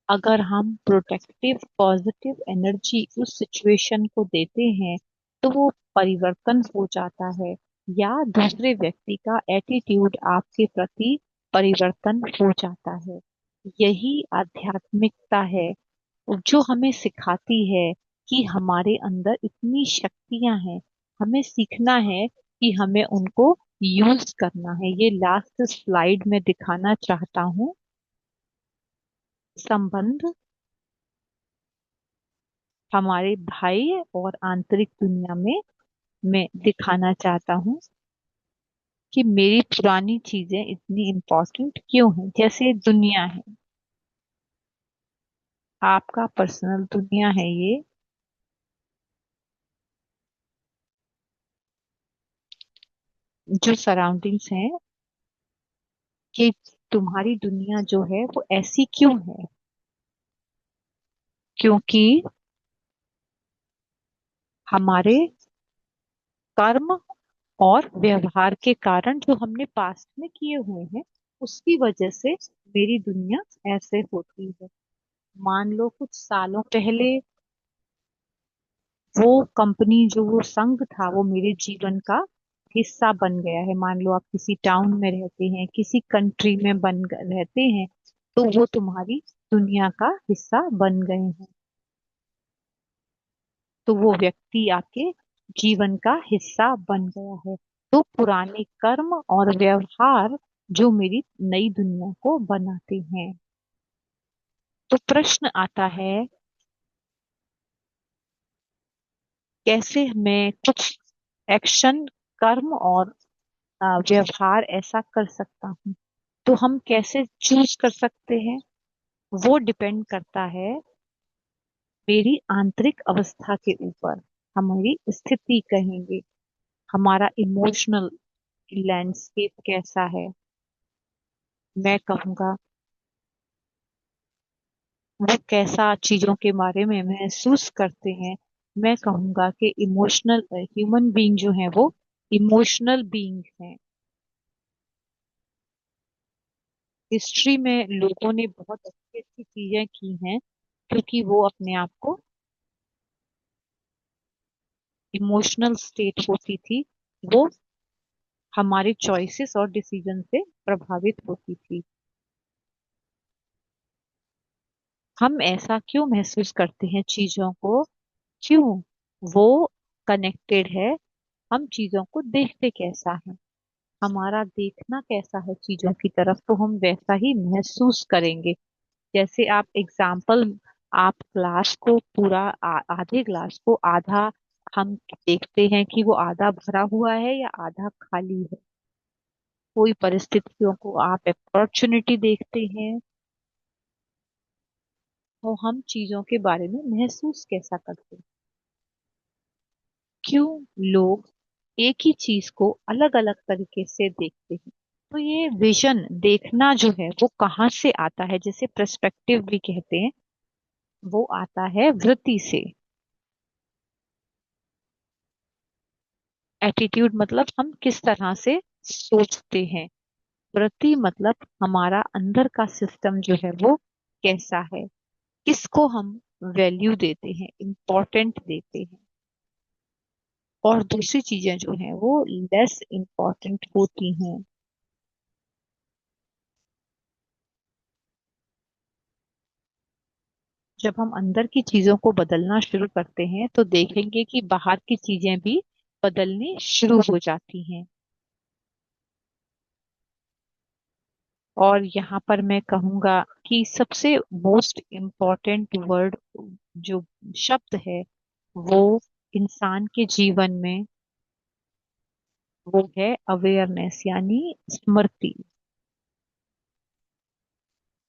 अगर हम प्रोटेक्टिव पॉजिटिव एनर्जी उस सिचुएशन को देते हैं तो वो परिवर्तन हो जाता है। या दूसरे व्यक्ति का एटीट्यूड आपके प्रति परिवर्तन हो जाता है। यही आध्यात्मिकता है जो हमें सिखाती है कि हमारे अंदर इतनी शक्तियां हैं। हमें सीखना है कि हमें उनको यूज करना है। ये लास्ट स्लाइड में दिखाना चाहता हूँ। संबंध हमारे भाई और आंतरिक दुनिया में मैं दिखाना चाहता हूँ कि मेरी पुरानी चीजें इतनी इम्पोर्टेंट क्यों हैं। जैसे दुनिया है, आपका पर्सनल दुनिया है ये, जो सराउंडिंग्स हैं, कि तुम्हारी दुनिया जो है वो ऐसी क्यों है। क्योंकि हमारे कर्म और व्यवहार के कारण जो हमने पास्ट में किए हुए हैं, उसकी वजह से मेरी दुनिया ऐसे होती है। मान लो कुछ सालों पहले वो कंपनी, जो वो संघ था, वो मेरे जीवन का हिस्सा बन गया है। मान लो आप किसी टाउन में रहते हैं, किसी कंट्री में रहते हैं, तो वो तुम्हारी दुनिया का हिस्सा बन गए हैं। तो वो व्यक्ति आपके जीवन का हिस्सा बन गया है। तो पुराने कर्म और व्यवहार जो मेरी नई दुनिया को बनाते हैं। तो प्रश्न आता है, कैसे मैं कुछ एक्शन, कर्म और व्यवहार ऐसा कर सकता हूँ। तो हम कैसे चूज कर सकते हैं, वो डिपेंड करता है मेरी आंतरिक अवस्था के ऊपर। हमारी स्थिति कहेंगे, हमारा इमोशनल लैंडस्केप कैसा है। मैं कहूँगा वो कैसा चीजों के बारे में महसूस करते हैं। मैं कहूँगा कि इमोशनल ह्यूमन बीइंग जो है वो इमोशनल बीइंग है। हिस्ट्री में लोगों ने बहुत अच्छी अच्छी चीजें की हैं, क्योंकि वो अपने आप को, इमोशनल स्टेट होती थी वो हमारे चॉइसेस और डिसीजन से प्रभावित होती थी। हम ऐसा क्यों महसूस करते हैं चीजों को, क्यों वो कनेक्टेड है। हम चीजों को देखते कैसा है, हमारा देखना कैसा है चीजों की तरफ, तो हम वैसा ही महसूस करेंगे। जैसे आप एग्जाम्पल, आप ग्लास को पूरा आधे ग्लास को आधा, हम देखते हैं कि वो आधा भरा हुआ है या आधा खाली है। कोई परिस्थितियों को आप अपॉर्चुनिटी देखते हैं, तो हम चीजों के बारे में महसूस कैसा करते हैं। क्यों लोग एक ही चीज को अलग अलग तरीके से देखते हैं। तो ये विजन देखना जो है वो कहाँ से आता है, जिसे पर्सपेक्टिव भी कहते हैं, वो आता है वृत्ति से। एटीट्यूड मतलब हम किस तरह से सोचते हैं। वृत्ति मतलब हमारा अंदर का सिस्टम जो है वो कैसा है, किसको हम वैल्यू देते हैं, इम्पोर्टेंट देते हैं, और दूसरी चीजें जो हैं वो लेस इम्पोर्टेंट होती हैं। जब हम अंदर की चीजों को बदलना शुरू करते हैं तो देखेंगे कि बाहर की चीजें भी बदलनी शुरू हो जाती हैं। और यहाँ पर मैं कहूँगा कि सबसे मोस्ट इम्पोर्टेंट वर्ड, जो शब्द है, वो इंसान के जीवन में, वो है अवेयरनेस, यानी स्मृति।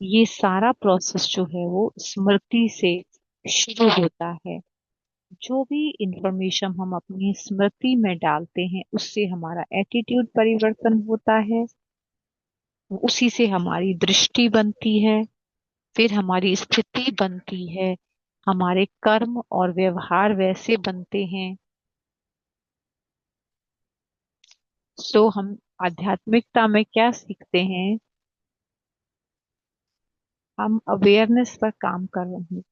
ये सारा प्रोसेस जो है वो स्मृति से शुरू होता है। जो भी इंफॉर्मेशन हम अपनी स्मृति में डालते हैं, उससे हमारा एटीट्यूड परिवर्तन होता है, उसी से हमारी दृष्टि बनती है, फिर हमारी स्थिति बनती है, हमारे कर्म और व्यवहार वैसे बनते हैं। सो हम आध्यात्मिकता में क्या सीखते हैं, हम अवेयरनेस पर काम कर रहे हैं।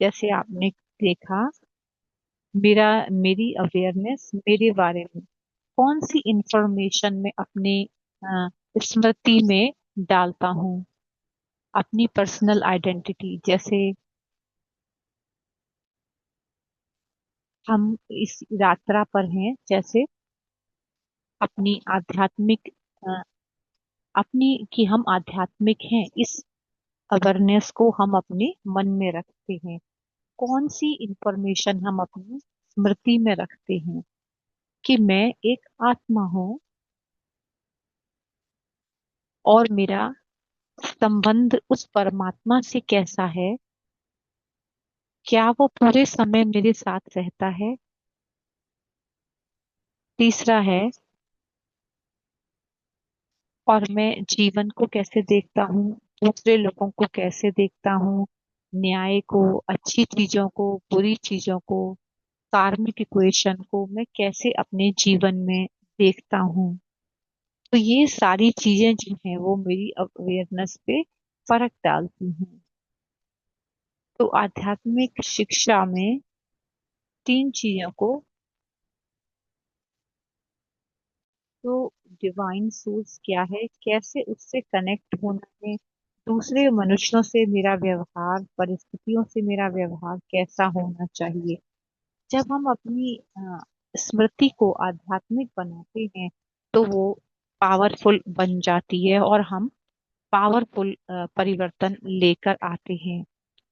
जैसे आपने देखा, मेरा मेरी अवेयरनेस मेरे बारे में कौन सी इंफॉर्मेशन में अपने स्मृति में डालता हूँ। अपनी पर्सनल आइडेंटिटी, जैसे हम इस यात्रा पर हैं, जैसे अपनी आध्यात्मिक अ, अपनी कि हम आध्यात्मिक हैं, इस अवेयरनेस को हम अपने मन में रखते हैं। कौन सी इंफॉर्मेशन हम अपनी स्मृति में रखते हैं कि मैं एक आत्मा हूँ और मेरा संबंध उस परमात्मा से कैसा है। क्या वो पूरे समय मेरे साथ रहता है। तीसरा है, और मैं जीवन को कैसे देखता हूँ, दूसरे लोगों को कैसे देखता हूँ, न्याय को, अच्छी चीजों को, बुरी चीजों को, कार्मिक इक्वेशन को मैं कैसे अपने जीवन में देखता हूँ। तो ये सारी चीजें जो हैं वो मेरी अवेयरनेस पे फर्क डालती हैं। तो आध्यात्मिक शिक्षा में तीन चीजों को, तो डिवाइन सोर्स क्या है, कैसे उससे कनेक्ट होना है, दूसरे मनुष्यों से मेरा व्यवहार, परिस्थितियों से मेरा व्यवहार कैसा होना चाहिए। जब हम अपनी स्मृति को आध्यात्मिक बनाते हैं तो वो पावरफुल बन जाती है और हम पावरफुल परिवर्तन लेकर आते हैं।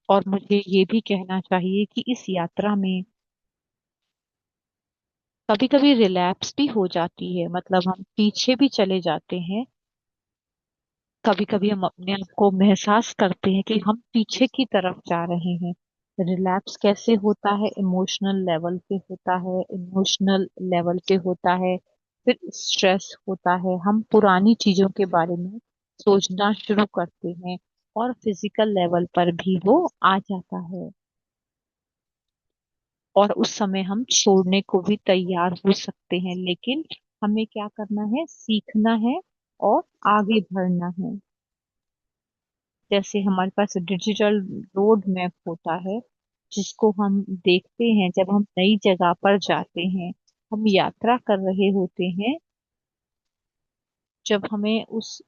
और मुझे ये भी कहना चाहिए कि इस यात्रा में कभी कभी रिलैप्स भी हो जाती है, मतलब हम पीछे भी चले जाते हैं। कभी कभी हम अपने आप को महसूस करते हैं कि हम पीछे की तरफ जा रहे हैं। रिलैप्स कैसे होता है, इमोशनल लेवल पे होता है, इमोशनल लेवल पे होता है, फिर स्ट्रेस होता है, हम पुरानी चीजों के बारे में सोचना शुरू करते हैं, और फिजिकल लेवल पर भी वो आ जाता है। और उस समय हम छोड़ने को भी तैयार हो सकते हैं, लेकिन हमें क्या करना है, सीखना है और आगे बढ़ना है। जैसे हमारे पास डिजिटल रोड मैप होता है, जिसको हम देखते हैं जब हम नई जगह पर जाते हैं, हम यात्रा कर रहे होते हैं। जब हमें उस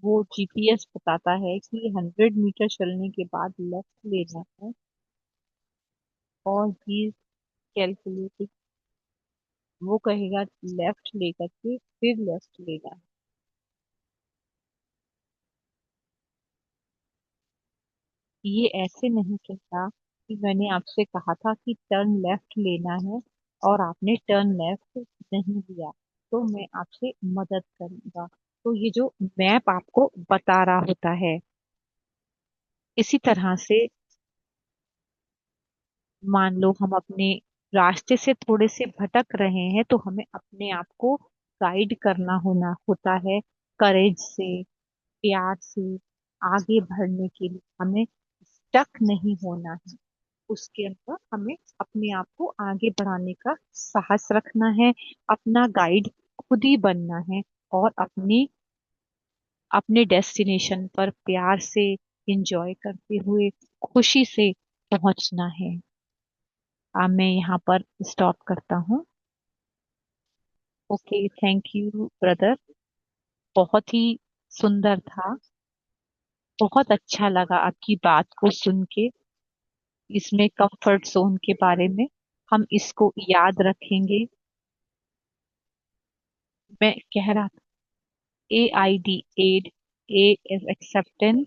वो जीपीएस बताता है कि 100 मीटर चलने के बाद लेफ्ट लेना है, और भी कैलकुलेटिव, वो कहेगा लेफ्ट लेकर के फिर लेफ्ट लेना है। ये ऐसे नहीं कहता कि मैंने आपसे कहा था कि टर्न लेफ्ट लेना है और आपने टर्न लेफ्ट नहीं लिया, तो मैं आपसे मदद करूंगा। तो ये जो मैप आपको बता रहा होता है, इसी तरह से मान लो हम अपने रास्ते से थोड़े से भटक रहे हैं, तो हमें अपने आप को गाइड करना होना होता है, करेज से, प्यार से। आगे बढ़ने के लिए हमें स्टक नहीं होना है, उसके अंदर हमें अपने आप को आगे बढ़ाने का साहस रखना है, अपना गाइड खुद ही बनना है, और अपने डेस्टिनेशन पर प्यार से, इंजॉय करते हुए, खुशी से पहुंचना है। अब मैं यहाँ पर स्टॉप करता हूँ। Okay, thank you brother. बहुत ही सुंदर था। बहुत अच्छा लगा आपकी बात को सुन के, इसमें कंफर्ट जोन के बारे में। हम इसको याद रखेंगे। मैं कह रहा था, AID, एड, ए एक्सेप्टेंस,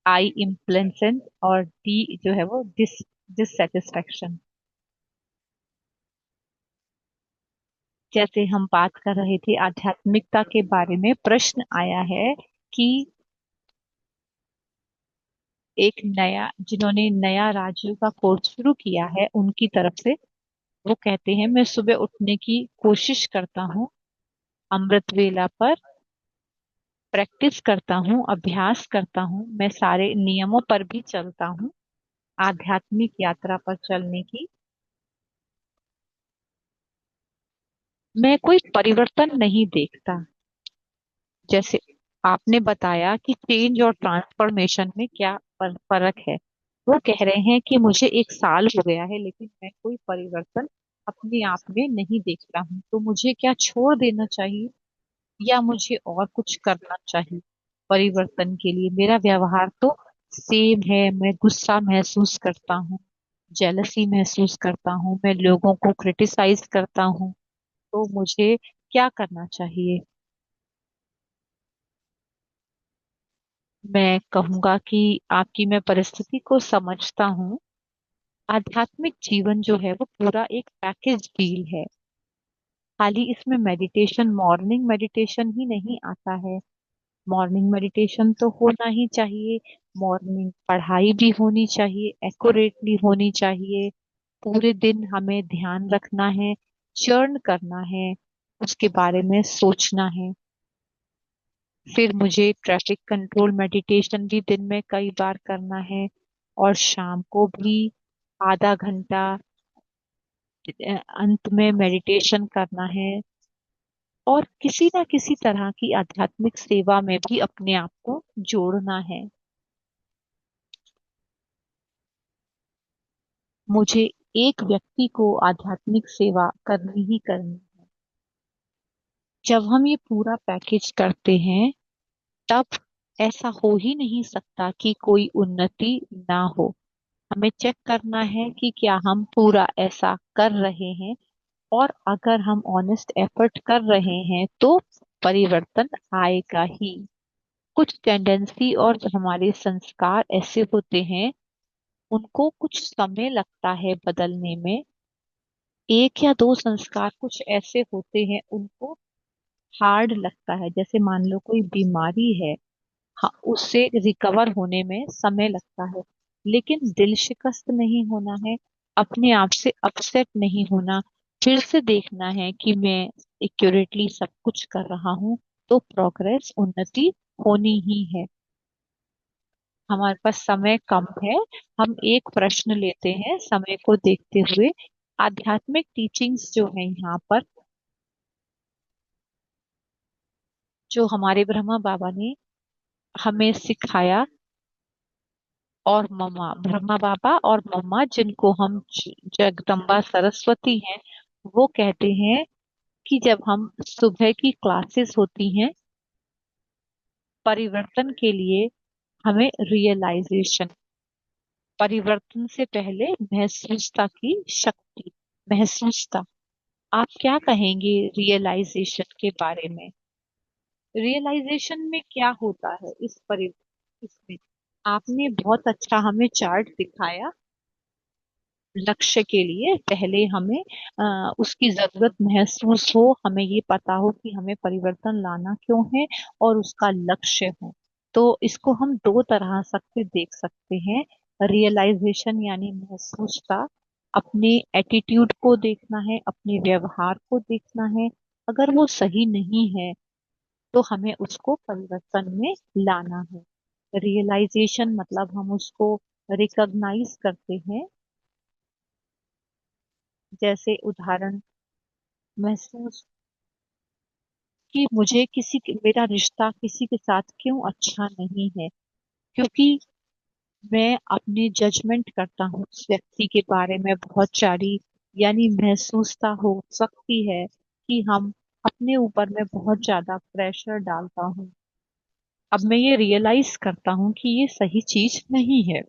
आई इम्प्लिसेंट, और डी जो है वो डिससेटिस्फेक्शन। जैसे हम बात कर रहे थे आध्यात्मिकता के बारे में, प्रश्न आया है कि एक नया, जिन्होंने नया राजयोग का कोर्स शुरू किया है उनकी तरफ से, वो कहते हैं मैं सुबह उठने की कोशिश करता हूँ, अमृत वेला पर प्रैक्टिस करता हूँ, अभ्यास करता हूँ, मैं सारे नियमों पर भी चलता हूँ, आध्यात्मिक यात्रा पर चलने की मैं कोई परिवर्तन नहीं देखता। जैसे आपने बताया कि चेंज और ट्रांसफॉर्मेशन में क्या फर्क है, वो कह रहे हैं कि मुझे 1 साल हो गया है लेकिन मैं कोई परिवर्तन अपने आप में नहीं देख रहा हूँ, तो मुझे क्या छोड़ देना चाहिए या मुझे और कुछ करना चाहिए परिवर्तन के लिए? मेरा व्यवहार तो सेम है, मैं गुस्सा महसूस करता हूँ, जेलसी महसूस करता हूँ, मैं लोगों को क्रिटिसाइज करता हूँ, तो मुझे क्या करना चाहिए? मैं कहूंगा कि आपकी मैं परिस्थिति को समझता हूँ। आध्यात्मिक जीवन जो है वो पूरा एक पैकेज डील है। खाली इसमें मेडिटेशन, मॉर्निंग मेडिटेशन ही नहीं आता है। मॉर्निंग मेडिटेशन तो होना ही चाहिए, मॉर्निंग पढ़ाई भी होनी चाहिए, एक्यूरेटली होनी चाहिए। पूरे दिन हमें ध्यान रखना है, चर्न करना है, उसके बारे में सोचना है। फिर मुझे ट्रैफिक कंट्रोल मेडिटेशन भी दिन में कई बार करना है, और शाम को भी आधा घंटा अंत में मेडिटेशन करना है। और किसी ना किसी तरह की आध्यात्मिक सेवा में भी अपने आप को जोड़ना है। मुझे एक व्यक्ति को आध्यात्मिक सेवा करनी ही करनी है। जब हम ये पूरा पैकेज करते हैं तब ऐसा हो ही नहीं सकता कि कोई उन्नति ना हो। हमें चेक करना है कि क्या हम पूरा ऐसा कर रहे हैं, और अगर हम ऑनेस्ट एफर्ट कर रहे हैं तो परिवर्तन आएगा ही। कुछ टेंडेंसी और हमारे संस्कार ऐसे होते हैं, उनको कुछ समय लगता है बदलने में। 1 या 2 संस्कार कुछ ऐसे होते हैं, उनको हार्ड लगता है। जैसे मान लो कोई बीमारी है, हाँ, उससे रिकवर होने में समय लगता है, लेकिन दिल शिकस्त नहीं होना है, अपने आप से अपसेट नहीं होना। फिर से देखना है कि मैं एक्यूरेटली सब कुछ कर रहा हूँ, तो प्रोग्रेस, उन्नति होनी ही है। हमारे पास समय कम है, हम एक प्रश्न लेते हैं समय को देखते हुए। आध्यात्मिक टीचिंग्स जो है यहाँ पर, जो हमारे ब्रह्मा बाबा ने हमें सिखाया, और मम्मा, ब्रह्मा बाबा और मम्मा जिनको हम जगदम्बा सरस्वती हैं, वो कहते हैं कि जब हम सुबह की क्लासेस होती हैं परिवर्तन के लिए, हमें रियलाइजेशन, परिवर्तन से पहले महसूसता की शक्ति, महसूसता। आप क्या कहेंगे रियलाइजेशन के बारे में? रियलाइजेशन में क्या होता है इसमें? आपने बहुत अच्छा हमें चार्ट दिखाया। लक्ष्य के लिए पहले हमें उसकी जरूरत महसूस हो, हमें ये पता हो कि हमें परिवर्तन लाना क्यों है, और उसका लक्ष्य हो। तो इसको हम 2 तरह से देख सकते हैं। रियलाइजेशन यानी महसूसता, अपने एटीट्यूड को देखना है, अपने व्यवहार को देखना है। अगर वो सही नहीं है तो हमें उसको परिवर्तन में लाना है। रियलाइजेशन मतलब हम उसको रिकॉग्नाइज करते हैं। जैसे उदाहरण, महसूस कि मुझे मेरा रिश्ता किसी के साथ क्यों अच्छा नहीं है, क्योंकि मैं अपनी जजमेंट करता हूँ उस व्यक्ति के बारे में बहुत सारी। यानी महसूसता हो सकती है कि हम अपने ऊपर में बहुत ज्यादा प्रेशर डालता हूँ। अब मैं ये रियलाइज करता हूँ कि ये सही चीज नहीं है।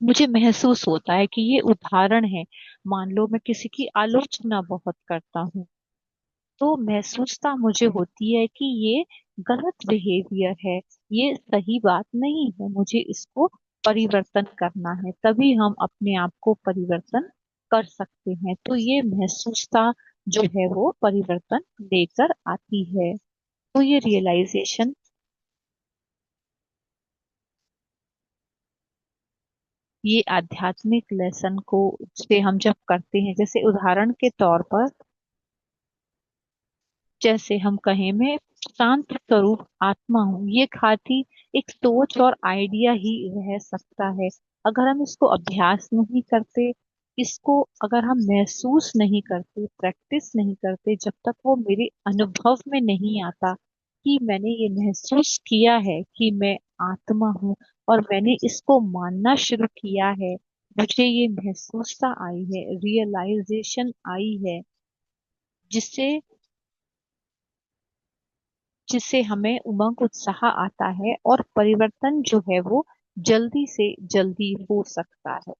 मुझे महसूस होता है कि ये उदाहरण है, मान लो मैं किसी की आलोचना बहुत करता हूँ, तो महसूसता मुझे होती है कि ये गलत बिहेवियर है, ये सही बात नहीं है, मुझे इसको परिवर्तन करना है। तभी हम अपने आप को परिवर्तन कर सकते हैं। तो ये महसूसता जो है वो परिवर्तन लेकर आती है। तो ये रियलाइजेशन, ये आध्यात्मिक लेसन को से हम जब करते हैं, जैसे उदाहरण के तौर पर, जैसे हम कहें मैं शांत स्वरूप आत्मा हूँ, ये खाती एक सोच और आइडिया ही रह सकता है। अगर हम इसको अभ्यास नहीं करते, इसको अगर हम महसूस नहीं करते, प्रैक्टिस नहीं करते, जब तक वो मेरे अनुभव में नहीं आता कि मैंने ये महसूस किया है कि मैं आत्मा हूँ, और मैंने इसको मानना शुरू किया है। मुझे ये महसूसता आई है, रियलाइजेशन आई है, जिससे जिससे हमें उमंग उत्साह आता है और परिवर्तन जो है वो जल्दी से जल्दी हो सकता है।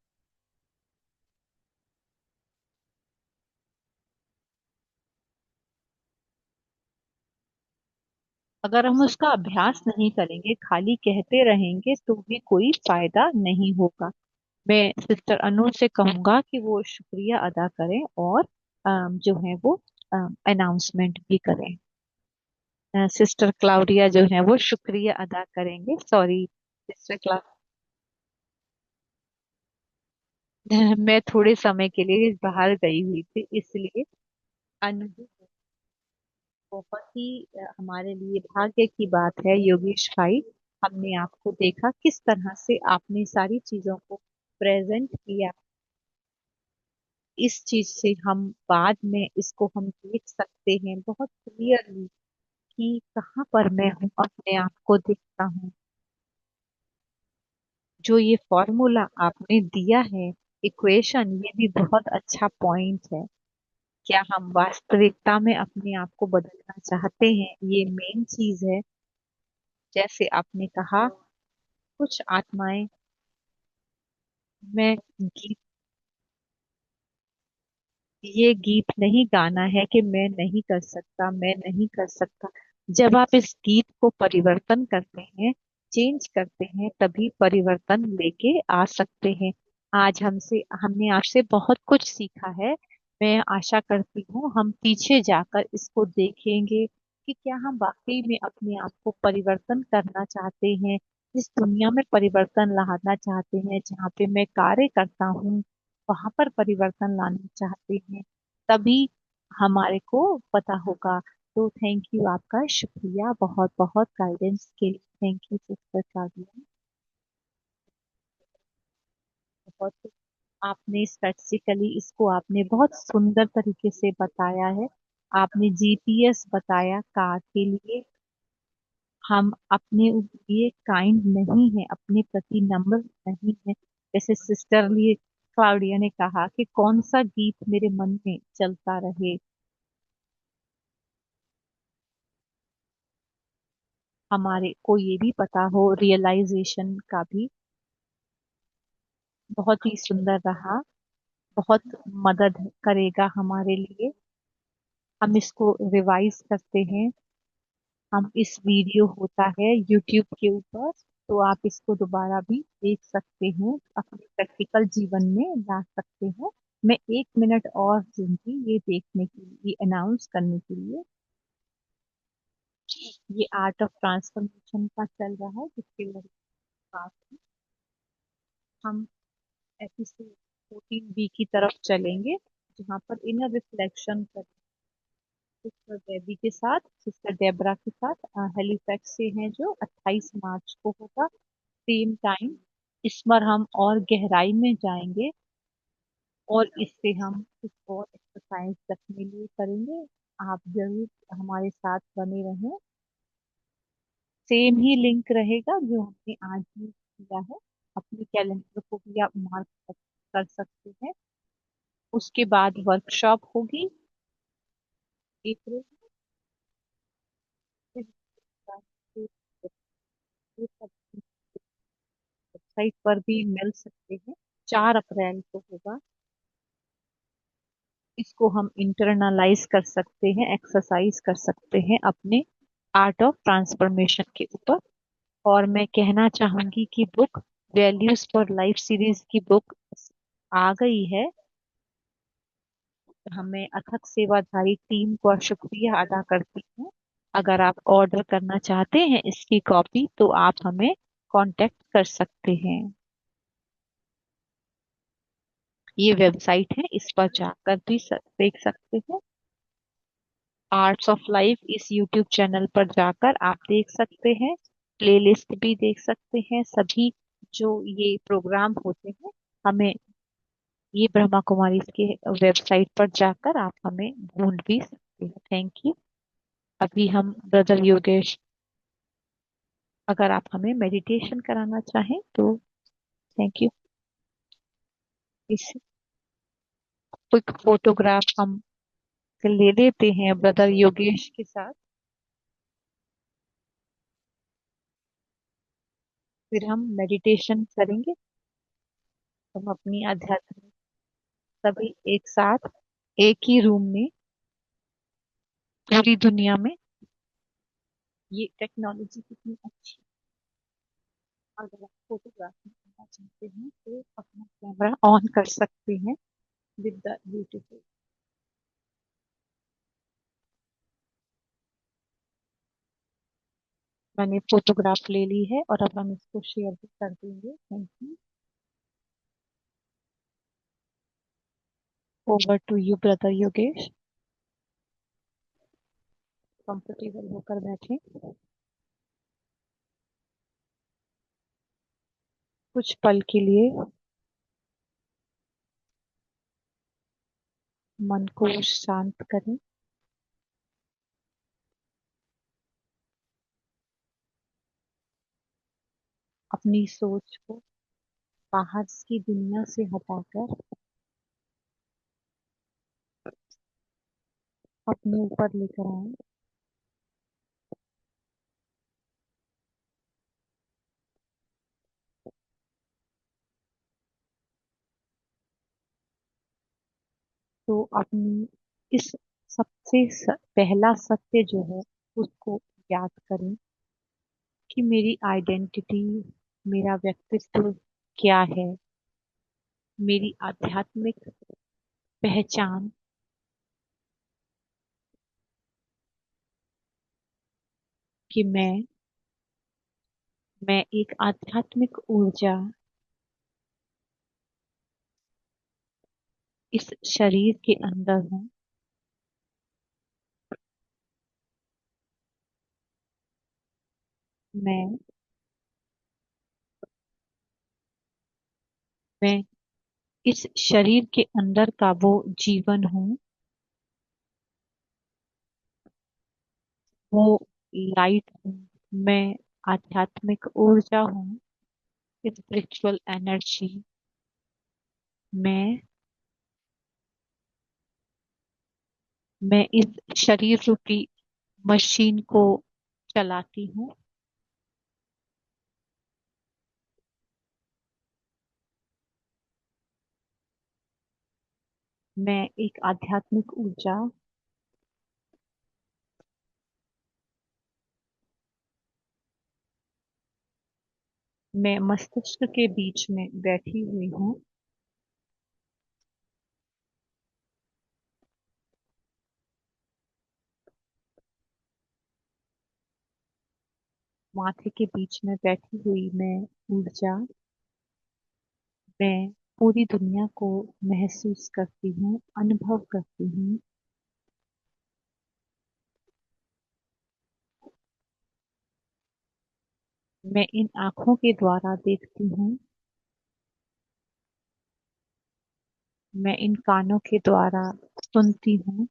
अगर हम उसका अभ्यास नहीं करेंगे, खाली कहते रहेंगे, तो भी कोई फायदा नहीं होगा। मैं सिस्टर अनु से कहूंगा कि वो शुक्रिया अदा करें और जो है वो अनाउंसमेंट भी करें। सिस्टर क्लाउडिया जो है वो शुक्रिया अदा करेंगे। सॉरी सिस्टर क्ला मैं थोड़े समय के लिए बाहर गई हुई थी, इसलिए। अनु जी, बहुत ही हमारे लिए भाग्य की बात है योगेश भाई, हमने आपको देखा किस तरह से आपने सारी चीजों को प्रेजेंट किया। इस चीज से हम बाद में इसको हम देख सकते हैं बहुत क्लियरली कि कहाँ पर मैं हूँ, अपने आप को देखता हूँ। जो ये फॉर्मूला आपने दिया है, इक्वेशन, ये भी बहुत अच्छा पॉइंट है। क्या हम वास्तविकता में अपने आप को बदलना चाहते हैं, ये मेन चीज है। जैसे आपने कहा, कुछ आत्माएं, मैं गीत ये गीत नहीं गाना है कि मैं नहीं कर सकता, मैं नहीं कर सकता। जब आप इस गीत को परिवर्तन करते हैं, चेंज करते हैं, तभी परिवर्तन लेके आ सकते हैं। आज हमने आपसे बहुत कुछ सीखा है। मैं आशा करती हूँ हम पीछे जाकर इसको देखेंगे कि क्या हम वाकई में अपने आप को परिवर्तन करना चाहते हैं, इस दुनिया में परिवर्तन लाना चाहते हैं, जहाँ पे मैं कार्य करता हूँ वहां पर परिवर्तन लाना चाहते हैं। तभी हमारे को पता होगा। तो थैंक यू, आपका शुक्रिया बहुत बहुत गाइडेंस के लिए। Thank you sister Qadian. बहुत आपने स्पेसिफिकली इसको आपने बहुत सुंदर तरीके से बताया है। आपने जीपीएस बताया कार के लिए। हम अपने लिए काइंड नहीं है, अपने प्रति नम्र नहीं है। जैसे सिस्टर लिए क्लाउडिया ने कहा कि कौन सा गीत मेरे मन में चलता रहे। हमारे को ये भी पता हो, रियलाइजेशन का भी बहुत ही सुंदर रहा, बहुत मदद करेगा हमारे लिए। हम इसको रिवाइज करते हैं। हम इस वीडियो होता है यूट्यूब के ऊपर, तो आप इसको दोबारा भी देख सकते हैं, अपने प्रैक्टिकल जीवन में ला सकते हैं। मैं 1 मिनट और दूंगी ये देखने के लिए, ये अनाउंस करने के लिए। ये आर्ट ऑफ ट्रांसफॉर्मेशन का चल रहा है, जिसके बारे में बात है। हम एपिसोड 14 बी की तरफ चलेंगे, जहाँ पर इनर रिफ्लेक्शन कर सिस्टर डेबी के साथ, सिस्टर डेबरा के साथ हेलीफैक्स से हैं, जो 28 मार्च को होगा, सेम टाइम। इस पर हम और गहराई में जाएंगे और इससे हम कुछ और एक्सरसाइज अपने लिए करेंगे। आप जरूर हमारे साथ बने रहें। सेम ही लिंक रहेगा जो हमने आज भी किया है। अपने कैलेंडर को भी आप मार्क कर सकते हैं। उसके बाद वर्कशॉप होगी अप्रैल में। वेबसाइट पर भी मिल सकते हैं। 4 अप्रैल को होगा। इसको हम इंटरनलाइज कर सकते हैं, एक्सरसाइज कर सकते हैं अपने आर्ट ऑफ ट्रांसफॉर्मेशन के ऊपर। और मैं कहना चाहूंगी कि book values for life series की बुक आ गई है। हमें अथक सेवाधारी टीम को शुक्रिया अदा करती हूँ। अगर आप ऑर्डर करना चाहते हैं इसकी कॉपी, तो आप हमें कांटेक्ट कर सकते हैं। ये वेबसाइट है, इस पर जाकर भी देख सकते हैं। आर्ट्स ऑफ लाइफ इस यूट्यूब चैनल पर जाकर आप देख सकते हैं। प्लेलिस्ट भी देख सकते हैं, सभी जो ये प्रोग्राम होते हैं। हमें ये ब्रह्मा कुमारी के वेबसाइट पर जाकर आप हमें ढूंढ भी सकते हैं। Thank you. अभी हम ब्रदर योगेश अगर आप हमें मेडिटेशन कराना चाहें तो थैंक यू। इस क्विक फोटोग्राफ हम ले लेते हैं ब्रदर योगेश के साथ। फिर हम मेडिटेशन करेंगे। हम अपनी आध्यात्मिक सभी एक साथ एक ही रूम में पूरी दुनिया में। ये टेक्नोलॉजी कितनी अच्छी। अगर आप फोटोग्राफी करना चाहते हैं तो अपना कैमरा ऑन कर सकते हैं विद द ब्यूटीफुल। मैंने फोटोग्राफ ले ली है और अब हम इसको शेयर भी कर देंगे। Thank you. Over to you brother Yogesh. Comfortable होकर बैठे। कुछ पल के लिए मन को शांत करें। अपनी सोच को बाहर की दुनिया से हटाकर अपने ऊपर लेकर आए। तो अपनी इस पहला सत्य जो है उसको याद करें कि मेरी आइडेंटिटी, मेरा व्यक्तित्व क्या है। मेरी आध्यात्मिक पहचान कि मैं एक आध्यात्मिक ऊर्जा इस शरीर के अंदर हूँ। मैं मैं इस शरीर के अंदर का वो जीवन हूँ, वो लाइट हूँ। मैं आध्यात्मिक ऊर्जा हूँ, स्पिरिचुअल एनर्जी। मैं मैं इस शरीर रूपी मशीन को चलाती हूँ। मैं एक आध्यात्मिक ऊर्जा। मैं मस्तिष्क के बीच में बैठी हुई हूँ। माथे के बीच में बैठी हुई मैं ऊर्जा। मैं पूरी दुनिया को महसूस करती हूँ, अनुभव करती हूँ। मैं इन आँखों के द्वारा देखती हूँ। मैं इन कानों के द्वारा सुनती हूँ।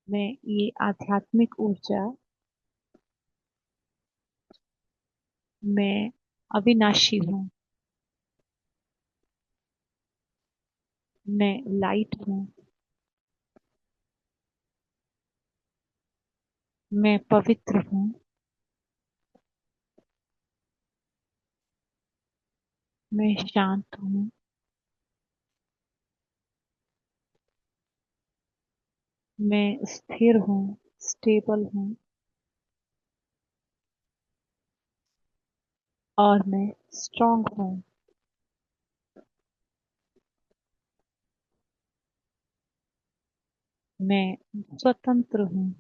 मैं ये आध्यात्मिक ऊर्जा, मैं अविनाशी हूँ। मैं लाइट हूँ। मैं पवित्र हूँ। मैं शांत हूँ। मैं स्थिर हूँ, स्टेबल हूँ। और मैं स्ट्रांग हूँ। मैं स्वतंत्र हूँ।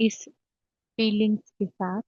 इस फीलिंग्स के साथ।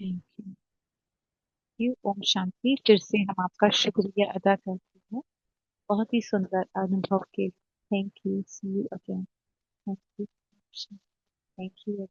Thank you. ओम शांति। फिर से हम आपका शुक्रिया अदा करते हैं बहुत ही सुंदर अनुभव के। Thank you. See you again. Thank you. Thank you.